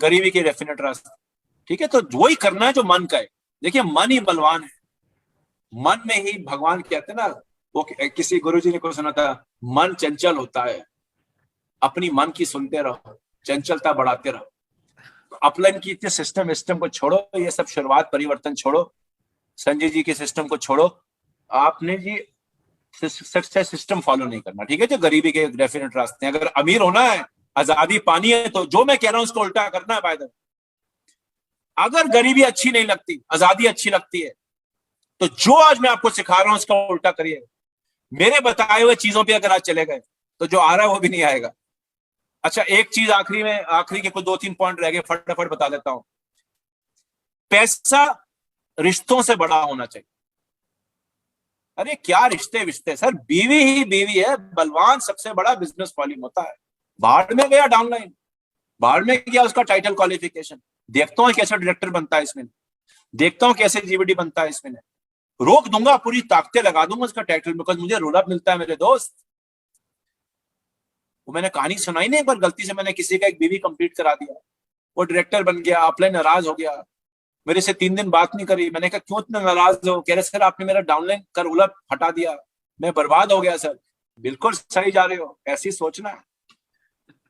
गरीबी के डेफिनेट रास्ते, ठीक है? तो वही करना है जो मन का है। देखिए, मन ही बलवान है, मन में ही भगवान कहते हैं ना, वो किसी गुरुजी ने को सुना था, मन चंचल होता है, अपनी मन की सुनते रहो, चंचलता बढ़ाते रहो। अपलाइन की सिस्टम को छोड़ो, ये सब शुरुआत परिवर्तन छोड़ो, संजय जी के सिस्टम को छोड़ो, आपने जी सक्सेस सिस्टम फॉलो नहीं करना, ठीक है? जो गरीबी के डेफिनेट रास्ते हैं। अगर अमीर होना है, आजादी पानी है, तो जो मैं कह रहा हूं उसको उल्टा करना है। फायदा अगर गरीबी अच्छी नहीं लगती, आजादी अच्छी लगती है, तो जो आज मैं आपको सिखा रहा हूं उसका उल्टा करिए। मेरे बताए हुए चीजों पे अगर आज चले गए तो जो आ रहा है वो भी नहीं आएगा। अच्छा, एक चीज आखिरी में, आखिरी के कुछ 2-3 पॉइंट रह गए, फटाफट बता देता हूं। पैसा रिश्तों से बड़ा होना चाहिए। अरे क्या रिश्ते विश्ते सर, बीवी ही बीवी है, बलवान सबसे बड़ा बिजनेस वॉल्यूम होता है। बाहर में गया डाउनलाइन, बाहर में गया उसका टाइटल क्वालिफिकेशन, देखता हूं कैसे डायरेक्टर बनता है इसमें, देखता हूं कैसे जीवीडी बनता है इसमें, रोक दूंगा, पूरी ताकतें लगा दूंगा उसका टाइटल, बिकॉज मुझे रोल अप मिलता है मेरे दोस्त। वो मैंने कहानी सुनाई नहीं, एक बार गलती से मैंने किसी का एक बीवी कंप्लीट करा दिया, वो डायरेक्टर बन गया, अपने नाराज हो गया, मेरे से 3 दिन बात नहीं करी। मैंने कहा क्यों इतना नाराज हो? कह रहे सर आपने मेरा डाउनलाइन का रोल अप हटा दिया, मैं बर्बाद हो गया सर। बिल्कुल सही जा रहे हो, ऐसी सोचना है।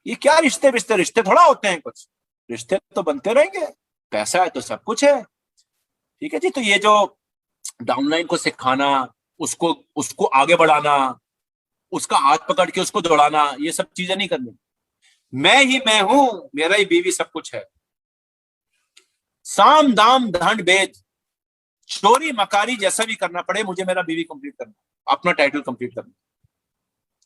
ये क्या रिश्ते विश्ते, रिश्ते थोड़ा होते हैं कुछ, रिश्ते तो बनते रहेंगे, पैसा है तो सब कुछ है। ठीक है जी। तो ये जो डाउनलाइन को सिखाना, उसको उसको आगे बढ़ाना, उसका हाथ पकड़ के उसको दौड़ाना, ये सब चीजें नहीं करनी। मैं हूं, मेरा ही बीवी सब कुछ है। साम दाम दंड भेद, चोरी मकारी जैसा भी करना पड़े, मुझे मेरा बीवी कंप्लीट करना, अपना टाइटल कंप्लीट करना।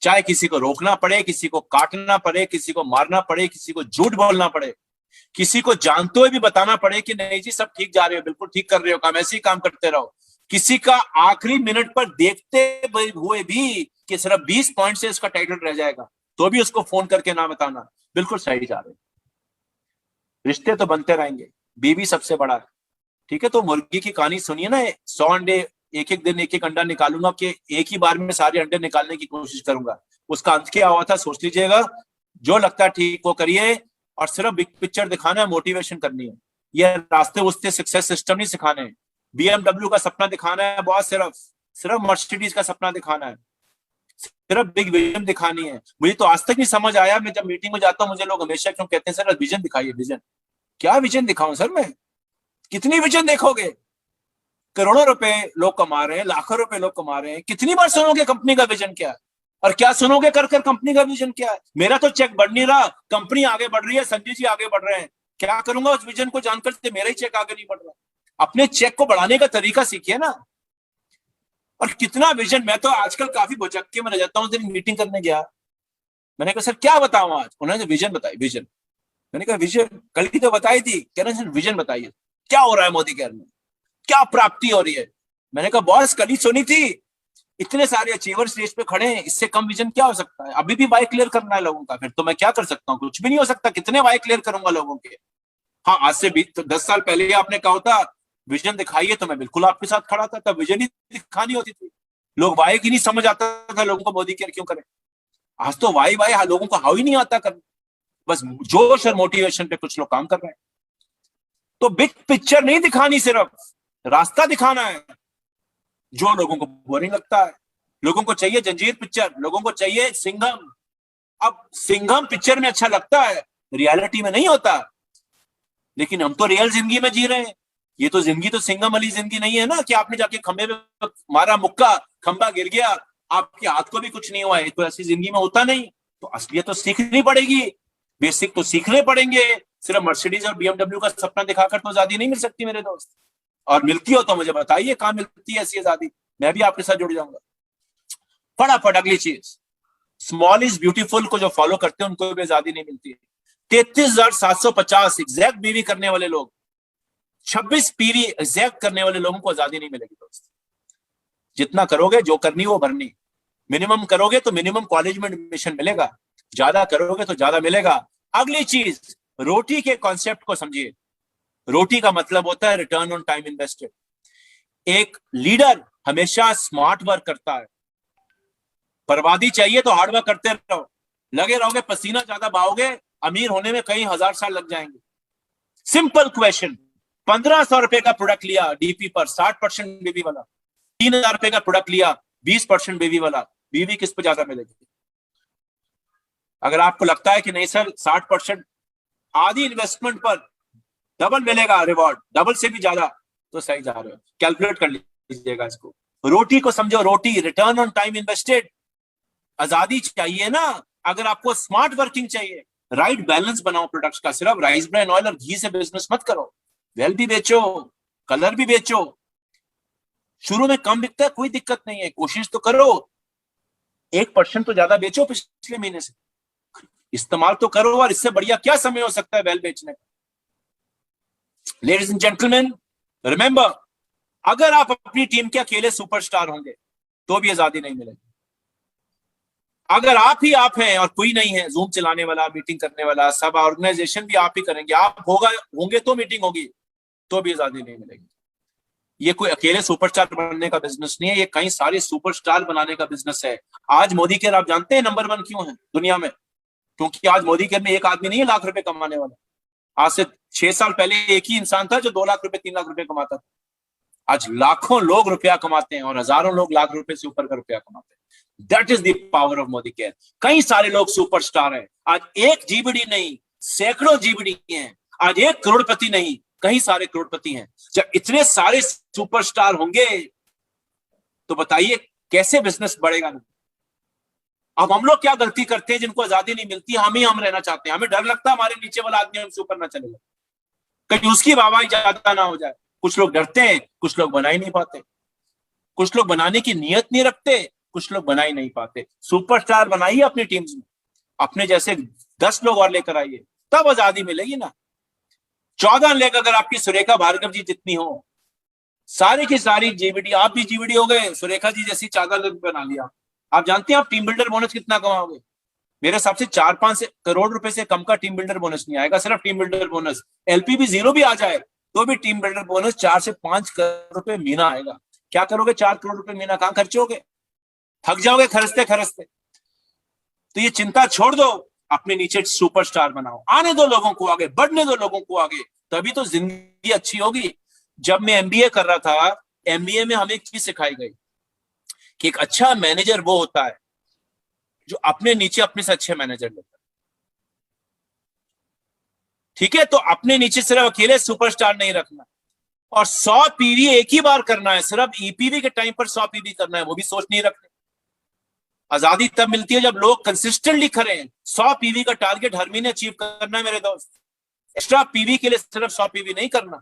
चाहे किसी को रोकना पड़े, किसी को काटना पड़े, किसी को मारना पड़े, किसी को झूठ बोलना पड़े, किसी को जानते हुए भी बताना पड़े कि नहीं जी सब ठीक जा रहे हो, बिल्कुल ठीक कर रहे हो काम, ऐसे ही काम करते रहो। किसी का आखिरी मिनट पर देखते हुए भी कि सिर्फ 20 पॉइंट से इसका टाइटल रह जाएगा, तो भी उसको फोन करके ना बताना, बिल्कुल सही जा रहे। रिश्ते तो बनते रहेंगे, बीवी सबसे बड़ा है। ठीक है। तो मुर्गी की कहानी सुनिए ना, 100 अंडे एक एक दिन एक एक अंडा निकालूंगा कि एक ही बार में सारे अंडे निकालने की कोशिश करूंगा। उसका अंत क्या हुआ था सोच लीजिएगा। जो लगता है ठीक वो करिए, और सिर्फ बिग पिक्चर दिखाना है, मोटिवेशन करनी है। ये रास्ते उससे सक्सेस सिस्टम नहीं सिखाने हैं। BMW का सपना दिखाना है बॉस, सिर्फ मर्सिडीज का सपना दिखाना है, सिर्फ बिग विजन दिखानी है। मुझे तो आज तक नहीं समझ आया, मैं जब मीटिंग में जाता हूं मुझे लोग हमेशा क्यों कहते हैं सर विजन दिखाइए, विजन। क्या विजन दिखाऊं सर मैं? कितनी विजन देखोगे? करोड़ों रुपए लोग कमा रहे हैं, लाखों रुपए लोग कमा रहे हैं, कितनी बार सुनोगे कंपनी का विजन क्या है? और क्या सुनोगे कर कर कंपनी का विजन क्या है? मेरा तो चेक बढ़ नहीं रहा, कंपनी आगे बढ़ रही है, संजय जी आगे बढ़ रहे हैं, क्या करूंगा उस विजन को जानकर से मेरा ही चेक आगे नहीं बढ़ रहा। अपने चेक को बढ़ाने का तरीका सीखिए ना। और कितना विजन, मैं तो आजकल काफी भुचक्के में रह जाता हूँ। उस दिन मीटिंग करने गया, मैंने कहा सर क्या बताऊं आज? उन्होंने विजन बताई, विजन। मैंने कहा विजन कल की तो बताई थी, कह रहे सर विजन बताइए, क्या हो रहा है मोदी केयर में, क्या प्राप्ति हो रही है? मैंने कहा बॉस कल ही सुनी थी, इतने सारे अचीवर स्टेज पे खड़े हैं, इससे कम विजन क्या हो सकता है? अभी भी वाई क्लियर करना है लोगों का, फिर तो मैं क्या कर सकता हूँ? कुछ भी नहीं हो सकता। कितने वाई क्लियर करूंगा लोगों के? हाँ, आज से 10 साल पहले आपने कहा होता विजन दिखाइए तो मैं बिल्कुल आपके साथ खड़ा था, तब विजन ही दिखानी होती थी। लोग वाई की नहीं समझ आता था लोगों को मोदी केयर क्यों करें। आज तो वाई लोगों को हाउ ही नहीं आता करना, बस जोश और मोटिवेशन पे कुछ लोग काम कर रहे हैं। तो बिग पिक्चर नहीं दिखानी, सिर्फ रास्ता दिखाना है। जो लोगों को बोरिंग लगता है, लोगों को चाहिए जंजीर पिक्चर, लोगों को चाहिए सिंघम। अब सिंघम पिक्चर में अच्छा लगता है, रियलिटी में नहीं होता। लेकिन हम तो रियल जिंदगी में जी रहे हैं। ये तो जिंदगी तो सिंघम वाली जिंदगी नहीं है ना कि आपने जाके खंबे में मारा मुक्का, खंबा गिर गया, आपके हाथ को भी कुछ नहीं हुआ है। तो ऐसी जिंदगी में होता नहीं। तो असलियत तो सीखनी पड़ेगी, बेसिक तो सीखने पड़ेंगे। सिर्फ मर्सिडीज और BMW का सपना दिखाकर तो आजादी नहीं मिल सकती मेरे दोस्त। और मिलती हो तो मुझे बताइए कहां मिलती है ऐसी आजादी, मैं भी आपके साथ जुड़ जाऊंगा। फटाफट अगली चीज, स्मॉल इज ब्यूटीफुल को जो फॉलो करते हैं उनको भी आजादी नहीं मिलती है। 33,750 एग्जैक्ट बीवी करने वाले लोग, 26 पीवी एग्जैक्ट करने वाले लोगों को आजादी नहीं मिलेगी दोस्त। जितना करोगे, जो करनी वो भरनी। मिनिमम करोगे तो मिनिमम कॉलेज में एडमिशन मिलेगा, ज्यादा करोगे तो ज्यादा मिलेगा। अगली चीज, रोटी के कॉन्सेप्ट को समझिए। रोटी का मतलब होता है रिटर्न ऑन टाइम इन्वेस्टेड। एक लीडर हमेशा स्मार्ट वर्क करता है। बर्बादी चाहिए तो हार्ड वर्क करते रहो, लगे रहोगे, पसीना ज्यादा बहाओगे, अमीर होने में कई हजार साल लग जाएंगे। सिंपल क्वेश्चन, 1500 रुपए का प्रोडक्ट लिया डीपी पर, 60% बेबी वाला, 3000 रुपए का प्रोडक्ट लिया 20% बेबी वाला, बीवी किस पे ज्यादा मिलेगी? अगर आपको लगता है कि नहीं सर 60% आधी इन्वेस्टमेंट पर डबल मिलेगा रिवॉर्ड, डबल से भी ज्यादा, तो सही जा रहे हो। कैलकुलेट कर लीजिएगा इसको। रोटी को समझो, रोटी रिटर्न ऑन टाइम इन्वेस्टेड। आजादी चाहिए ना, अगर आपको स्मार्ट वर्किंग चाहिए, राइट बैलेंस बनाओ प्रोडक्ट्स का। सिर्फ राइस ब्रान ऑयल और घी से बिजनेस मत करो। वेल भी बेचो, कलर भी बेचो। शुरू में कम बिकता है, कोई दिक्कत नहीं है, कोशिश तो करो 1% तो ज्यादा बेचो पिछले महीने से, इस्तेमाल तो करो। और इससे बढ़िया क्या समय हो सकता है वेल बेचने का। लेडीज एंड जेंटलमैन, रिमेंबर, अगर आप अपनी टीम के अकेले सुपरस्टार होंगे तो भी आजादी नहीं मिलेगी। अगर आप ही आप हैं और कोई नहीं है, जूम चलाने वाला, मीटिंग करने वाला, सब ऑर्गेनाइजेशन भी आप ही करेंगे, आप होंगे तो मीटिंग होगी, तो भी आजादी नहीं मिलेगी। ये कोई अकेले सुपरस्टार बनने का बिजनेस नहीं है, ये कई सारे सुपरस्टार बनाने का बिजनेस है। आज मोदी केयर आप जानते हैं नंबर 1 क्यों है दुनिया में? क्योंकि आज मोदी केयर में एक आदमी नहीं है लाख रुपए कमाने वाला। आज से 6 साल पहले एक ही इंसान था जो 2 लाख रुपए 3 लाख रुपए कमाता था। आज लाखों लोग रुपया कमाते हैं और हजारों लोग लाख रुपए से ऊपर का रुपया कमाते हैं। That is the power of Modi care. कई सारे लोग सुपरस्टार हैं। आज एक जीबीडी नहीं, सैकड़ों जीबीडी हैं। आज एक करोड़पति नहीं, कई सारे करोड़पति हैं। जब इतने सारे सुपरस्टार होंगे तो बताइए कैसे बिजनेस बढ़ेगा। अब हम लोग क्या गलती करते हैं जिनको आजादी नहीं मिलती, हम रहना चाहते हैं। हमें डर लगता है हमारे नीचे वाला आदमी हमसे ऊपर ना चले जाए, कहीं उसकी वाहवाही ज्यादा ना हो जाए। कुछ लोग डरते हैं, कुछ लोग बना ही नहीं पाते, कुछ लोग बनाने की नीयत नहीं रखते, कुछ लोग बना ही नहीं पाते। सुपरस्टार बनाइए अपनी टीम्स में, अपने जैसे 10 लोग और लेकर आइए, तब आजादी मिलेगी ना। 14 लेग अगर आपकी सुरेखा भार्गव जी जितनी हो, सारी की सारी जीबीडी, आप भी जीबीडी हो गए, सुरेखा जी जैसी 14 लेग बना लिया। आप जानते हैं आप टीम बिल्डर बोनस कितना कमाओगे? मेरे हिसाब से 4-5 करोड़ रुपए से कम का टीम बिल्डर बोनस नहीं आएगा। सिर्फ टीम बिल्डर बोनस, एलपीबी 0 भी आ जाए तो भी टीम बिल्डर बोनस 4 से 5 करोड़ रुपए महीना आएगा। क्या करोगे 4 करोड़ रुपए महीना? कहां खर्चोगे? थक जाओगे खर्चते खर्चते। तो ये चिंता छोड़ दो, अपने नीचे सुपरस्टार बनाओ, आने दो लोगों को आगे, बढ़ने दो लोगों को आगे, तभी तो जिंदगी अच्छी होगी। जब मैं एमबीए कर रहा था, एमबीए में हमें एक चीज सिखाई गई कि एक अच्छा मैनेजर वो होता है जो अपने नीचे अपने से अच्छे मैनेजर लेता है। ठीक है, तो अपने नीचे सिर्फ अकेले सुपरस्टार नहीं रखना, और 100 पीवी एक ही बार करना है। सिर्फ ईपीवी के टाइम पर 100 पीवी करना है, वो भी सोच नहीं रखनी। आजादी तब मिलती है जब लोग कंसिस्टेंटली करें। 100 पीवी का टारगेट हर महीने अचीव करना है मेरे दोस्त। एक्स्ट्रा पीवी के लिए सिर्फ 100 पीवी नहीं करना।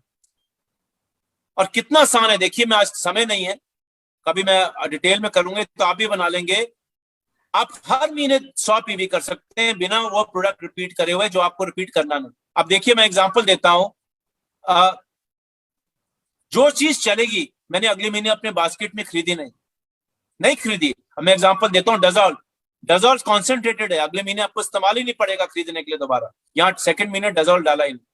और कितना आसान है देखिए, मैं आज समय नहीं है, कभी मैं डिटेल में करूंगे तो आप भी बना लेंगे। आप हर महीने 100 पीवी कर सकते हैं बिना वो प्रोडक्ट रिपीट करे हुए जो आपको रिपीट करना नहीं। अब देखिए मैं एग्जांपल देता हूं, जो चीज चलेगी मैंने अगले महीने अपने बास्केट में खरीदी नहीं खरीदी। मैं एग्जांपल देता हूं, डजॉल कॉन्सेंट्रेटेड है, अगले महीने आपको इस्तेमाल ही नहीं पड़ेगा खरीदने के लिए दोबारा। यहाँ सेकंड महीने डजॉल डाला ही नहीं,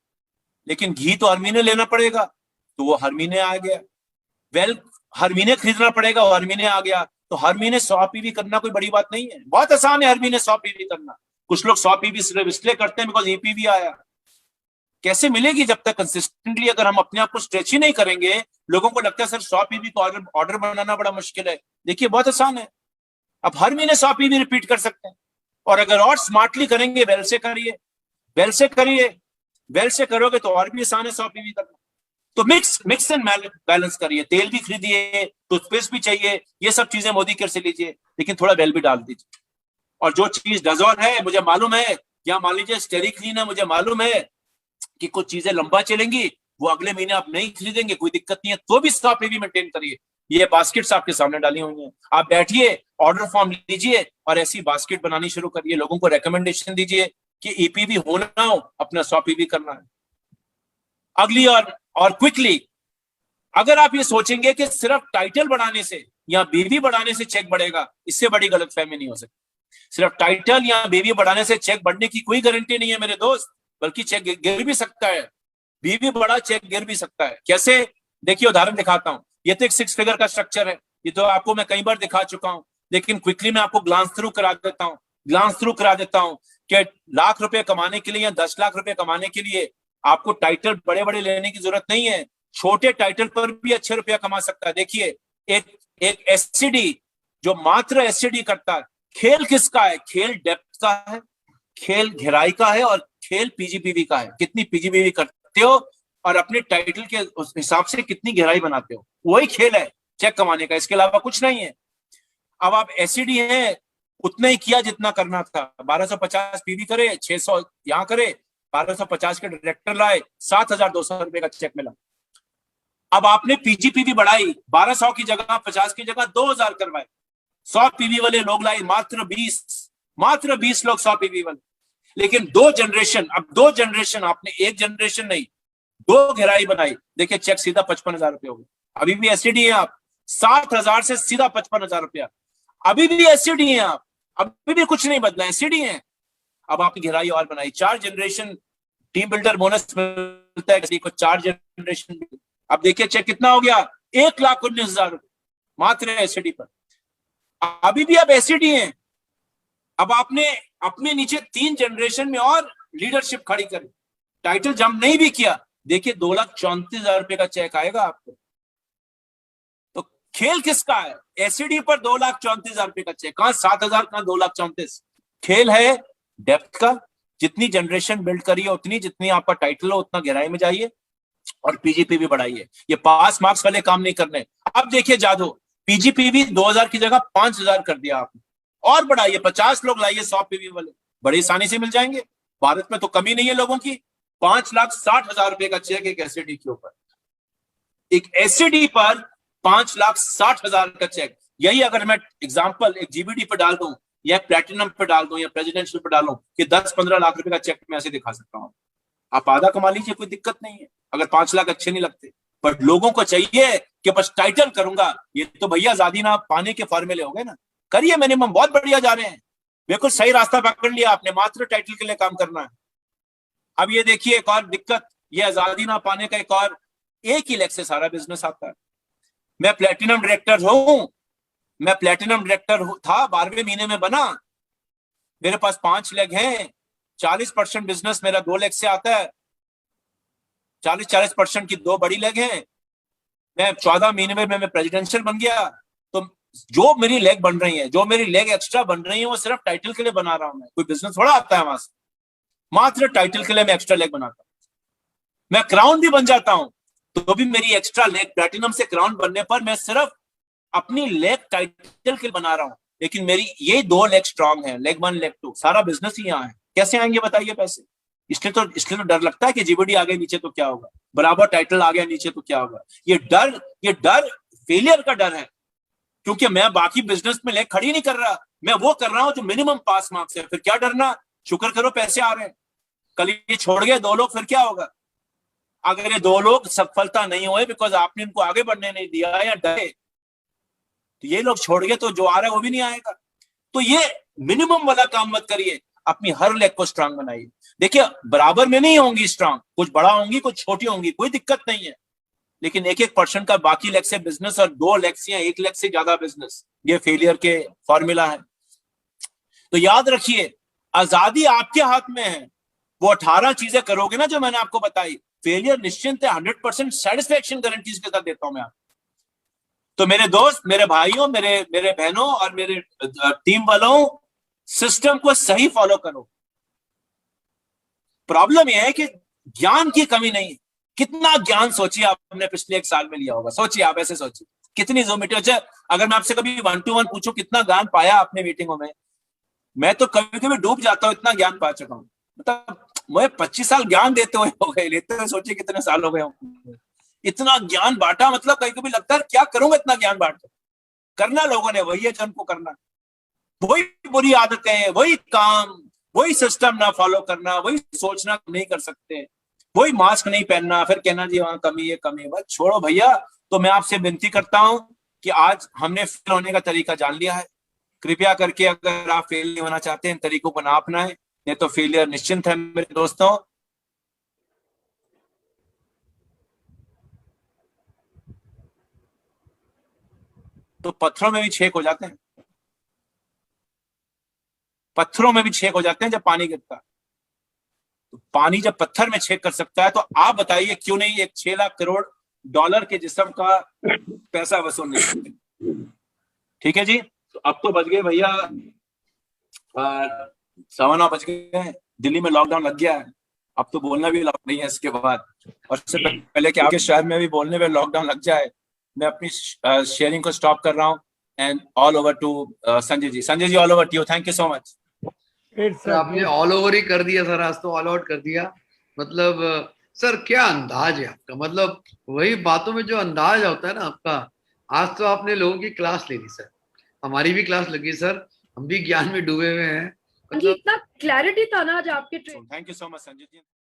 लेकिन घी तो हर महीने लेना पड़ेगा, तो वो हर महीने आ गया। वेल, हर महीने खरीदना पड़ेगा, वो हर महीने आ गया। तो हर महीने 100 पीवी करना कोई बड़ी बात नहीं है, बहुत आसान है हर महीने 100 पीवी करना। कुछ लोग 100 पीवी सिर्फ इसलिए करते हैं बिकॉज ईपीवी आया। कैसे मिलेगी जब तक कंसिस्टेंटली अगर हम अपने आप को स्ट्रेच ही नहीं करेंगे। लोगों को लगता है सर 100 पीवी को ऑर्डर बनाना बड़ा मुश्किल है। देखिए बहुत आसान है, आप हर महीने 100 पीवी रिपीट कर सकते हैं। और अगर और स्मार्टली करेंगे, वेल से करिए, वेल से करोगे तो और भी आसान है 100 पीवी करना। तो मिक्स एंड बैलेंस करिए। तेल भी खरीदिए, टूथपेस्ट भी चाहिए, ये सब चीजें मोदी केयर से लीजिए, लेकिन थोड़ा वेल भी डाल दीजिए। और जो चीज डजॉल है मुझे मालूम है, या मान लीजिए स्टेरिक्लीन है, मुझे मालूम है कि कुछ चीजें लंबा चलेंगी, वो अगले महीने आप नहीं खरीदेंगे, कोई दिक्कत नहीं है, तो भी 100 पीवी मेंटेन करिए। ये बास्केट्स आपके सामने डाली हुई हैं, आप बैठिए, ऑर्डर फॉर्म लीजिए और ऐसी बास्केट बनानी शुरू करिए। लोगों को रेकमेंडेशन दीजिए कि ईपीवी होना ना हो, अपना 100 पीवी करना है। अगली और क्विकली, अगर आप ये सोचेंगे कि सिर्फ टाइटल बढ़ाने से या बीवी बढ़ाने से चेक बढ़ेगा, इससे बड़ी गलतफहमी नहीं हो सकती। सिर्फ टाइटल या बीवी बढ़ाने से चेक बढ़ने की कोई गारंटी नहीं है मेरे दोस्त, बल्कि चेक गिर भी सकता है। बीवी बढ़ा, चेक गिर भी सकता है। कैसे? देखिए उदाहरण दिखाता हूं। ये तो एक 6 फिगर का स्ट्रक्चर है, ये तो आपको मैं कई बार दिखा चुका हूं, लेकिन क्विकली मैं आपको ग्लांस थ्रू करा देता हूं कि लाख रुपए कमाने के लिए या 10 लाख रुपए कमाने के लिए आपको टाइटल बड़े बड़े लेने की जरूरत नहीं है। छोटे टाइटल पर भी अच्छे रुपया कमा सकता है। देखिए एक एससीडी जो मात्र एससीडी करता है, खेल किसका है? खेल डेप्थ का है, खेल गहराई का है, और खेल पीजीपीवी का है। कितनी पीजीपीवी करते हो और अपने टाइटल के उस हिसाब से कितनी गहराई बनाते हो, वही खेल है चेक कमाने का, इसके अलावा कुछ नहीं है। अब आप एससीडी हैं, उतना ही किया जितना करना था, 1250 पीवी करे, 600 यहाँ करे, 1250 के डायरेक्टर लाए, 7,200 रुपए का चेक मिला। अब आपने पीजीपीवी बढ़ाई, 1200 की जगह 50 की जगह 2000 करवाए। 100 पीवी वाले लोग लाए, मात्र 20 लोग 100 पीवी वाले। लेकिन 2 जनरेशन, अब 2 जनरेशन, आपने 1 जनरेशन नहीं 2 गहराई बनाई, देखिए चेक सीधा 55,000 रुपये हो गए। अभी भी एससीडी है आप, 7,000 से सीधा 55,000 रुपया। अभी भी एससीडी है आप, अभी भी कुछ नहीं बदला, एससीडी है। अब आपकी गहराई और बनाई, 4 जनरेशन टीम बिल्डर बोनस मिलता है किसी को, 4 जनरेशन। अब देखिए चेक कितना हो गया, 1,19,000 रुपये मात्र एससीडी पर। अभी भी आप एससीडी हैं। अब आपने अपने नीचे 3 जनरेशन में और लीडरशिप खड़ी करी, टाइटल जंप नहीं भी किया, देखिए 2,34,000 रुपए का चेक आएगा आपको। तो खेल किसका है? एससीडी पर 2,34,000 रुपए का चेक, कहां 7,000, कहां 2,34,000। खेल है डेप्थ का, जितनी जनरेशन बिल्ड करिए उतनी, जितनी आपका टाइटल हो उतना गहराई में जाइए और पीजीपीवी बढ़ाइए। ये पास मार्क्स वाले काम नहीं करने। अब देखिए जादू, पीजीपीवी 2,000 की जगह 5,000 कर दिया आपने, और बढ़ाइए, 50 लोग लाइए 100 पीवी वाले, बड़ी आसानी से मिल जाएंगे। भारत में तो कमी नहीं है लोगों की। 5,60,000 रुपए का चेक एक एससीडी के ऊपर, एक एससीडी पर 5,60,000 का चेक। यही अगर मैं एग्जांपल एक जीबीडी पे डाल दूं या प्लैटिनम पे डाल दूं या प्रेसिडेंशियल पे डालूं कि 10-15 लाख रुपए का चेक मैं ऐसे दिखा सकता हूं। आप आधा कमा लीजिए, कोई दिक्कत नहीं है, अगर 5 लाख अच्छे नहीं लगते। पर लोगों को चाहिए कि बस टाइटल करूंगा, ये तो भैया आजादी ना पाने के फॉर्मूले हो गए ना। करिए मिनिमम, बहुत बढ़िया जा रहे हैं, बिल्कुल सही रास्ता पकड़ लिया आपने, मात्र टाइटल के लिए काम करना है। अब ये देखिए एक और दिक्कत, ये आजादी ना पाने का एक ही लेग से सारा बिजनेस आता है। मैं प्लेटिनम डायरेक्टर हूं, मैं प्लेटिनम डायरेक्टर था, 12वें महीने में बना, मेरे पास 5 लेग हैं, 40% बिजनेस मेरा 2 लेग से आता है, 40% की 2 बड़ी लेग हैं। मैं 14 महीने में मैं प्रेसिडेंशियल बन गया। तो जो मेरी लेग बन रही है, जो मेरी लेग एक्स्ट्रा बन रही है, वो सिर्फ टाइटल के लिए बना रहा हूं मैं, कोई बिजनेस थोड़ा आता है वहां से, मात्र टाइटल के लिए मैं एक्स्ट्रा लेग बनाता हूं। मैं क्राउन भी बन जाता हूं तो भी मेरी एक्स्ट्रा लेग, प्लैटिनम से क्राउन बनने पर मैं सिर्फ अपनी लेग टाइटल के लिए बना रहा हूं, लेकिन मेरी ये 2 लेग स्ट्रांग है, लेग 1 लेग 2, सारा बिजनेस ही यहाँ है। कैसे आएंगे बताइए पैसे? इसलिए तो डर लगता है कि जीबीडी आगे नीचे तो क्या होगा, बराबर टाइटल आ गया नीचे तो क्या होगा। ये डर फेलियर का डर है, क्योंकि मैं बाकी बिजनेस में लेग खड़ी नहीं कर रहा, मैं वो कर रहा हूं जो मिनिमम पास मार्क्स है। फिर क्या डरना, शुक्र करो पैसे आ रहे हैं। कल ये छोड़ गए 2 लोग, फिर क्या होगा? अगर ये 2 लोग सफलता नहीं हुए बिकॉज आपने इनको आगे बढ़ने नहीं दिया या डरे, तो ये लोग छोड़ गए तो जो आ रहा है वो भी नहीं आएगा। तो ये मिनिमम वाला काम मत करिए, अपनी हर लेग को स्ट्रांग बनाइए। देखिए बराबर में नहीं होंगी स्ट्रांग, कुछ बड़ा होंगी कुछ छोटी होंगी, कोई दिक्कत नहीं है, लेकिन 1% का बाकी लेग से बिजनेस और 2 लेग से या 1 लेग से ज्यादा बिजनेस, ये फेलियर के फॉर्मूला है। तो याद रखिए, आजादी आपके हाथ में है। वो 18 चीजें करोगे ना जो मैंने आपको बताई, फेलियर निश्चिंत है, 100% सेटिस्फेक्शन गारंटीज के साथ देता हूं मैं आपको। तो मेरे दोस्त, मेरे भाइयों, मेरे बहनों और मेरे टीम वालों, सिस्टम को सही फॉलो करो। प्रॉब्लम यह है कि ज्ञान की कमी नहीं। कितना ज्ञान सोचिए आपने पिछले 1 साल में लिया होगा, सोचिए, आप ऐसे सोचिए कितनी ज़ूम मीटिंग। अच्छा, अगर मैं आपसे कभी 1-to-1 पूछूं कितना ज्ञान पाया आपने मीटिंगों में, मैं तो कभी कभी डूब जाता हूं, इतना ज्ञान पा चुका हूं। मतलब मुझे 25 साल ज्ञान देते हुए हो गए, लेते हुए सोचिए कितने साल हो गए होंगे। इतना ज्ञान बांटा, मतलब कभी कभी लगता है क्या करूंगा इतना ज्ञान बांट कर। करना लोगों ने वही है जन को करना, वही बुरी आदतें, वही काम, वही सिस्टम ना फॉलो करना, वही सोचना नहीं कर सकते, वही मास्क नहीं पहनना, फिर कहना जी वहां कमी है कमी है। बस छोड़ो भैया। तो मैं आपसे विनती करता हूं कि आज हमने फेल होने का तरीका जान लिया है। कृपया करके अगर आप फेल नहीं होना चाहते, इन तरीकों को ना अपनाएं, नहीं तो फेलियर निश्चिंत है मेरे दोस्तों। तो पत्थरों में भी छेद हो जाते हैं, पत्थरों में भी छेद हो जाते हैं जब पानी गिरता है। तो पानी जब पत्थर में छेद कर सकता है, तो आप बताइए क्यों नहीं एक 6 लाख करोड़ डॉलर के जिस्म का पैसा वसूल नहीं सकते? ठीक है जी। तो अब तो बच गए भैया 9:15 बज गए, दिल्ली में लॉकडाउन लग गया है, अब तो बोलना भी अलाउ नहीं है इसके बाद। और इससे पहले कि आपके शहर में भी बोलने में लॉकडाउन लग जाए, मैं अपनी शेयरिंग को स्टॉप कर रहा हूँ। And all over to Sanjay ji. Sanjay ji, all over to you, thank you so much. आपने ऑल ओवर ही कर दिया सर, आज तो ऑल आउट कर दिया। मतलब सर क्या अंदाज है आपका, मतलब वही बातों में जो अंदाज होता है ना आपका। आज तो आपने लोगों की क्लास ले ली सर, हमारी भी क्लास लगी सर, हम भी ज्ञान में डूबे हुए हैं। जी, इतना क्लैरिटी था ना आज आपके thank you so much Sanjay ji.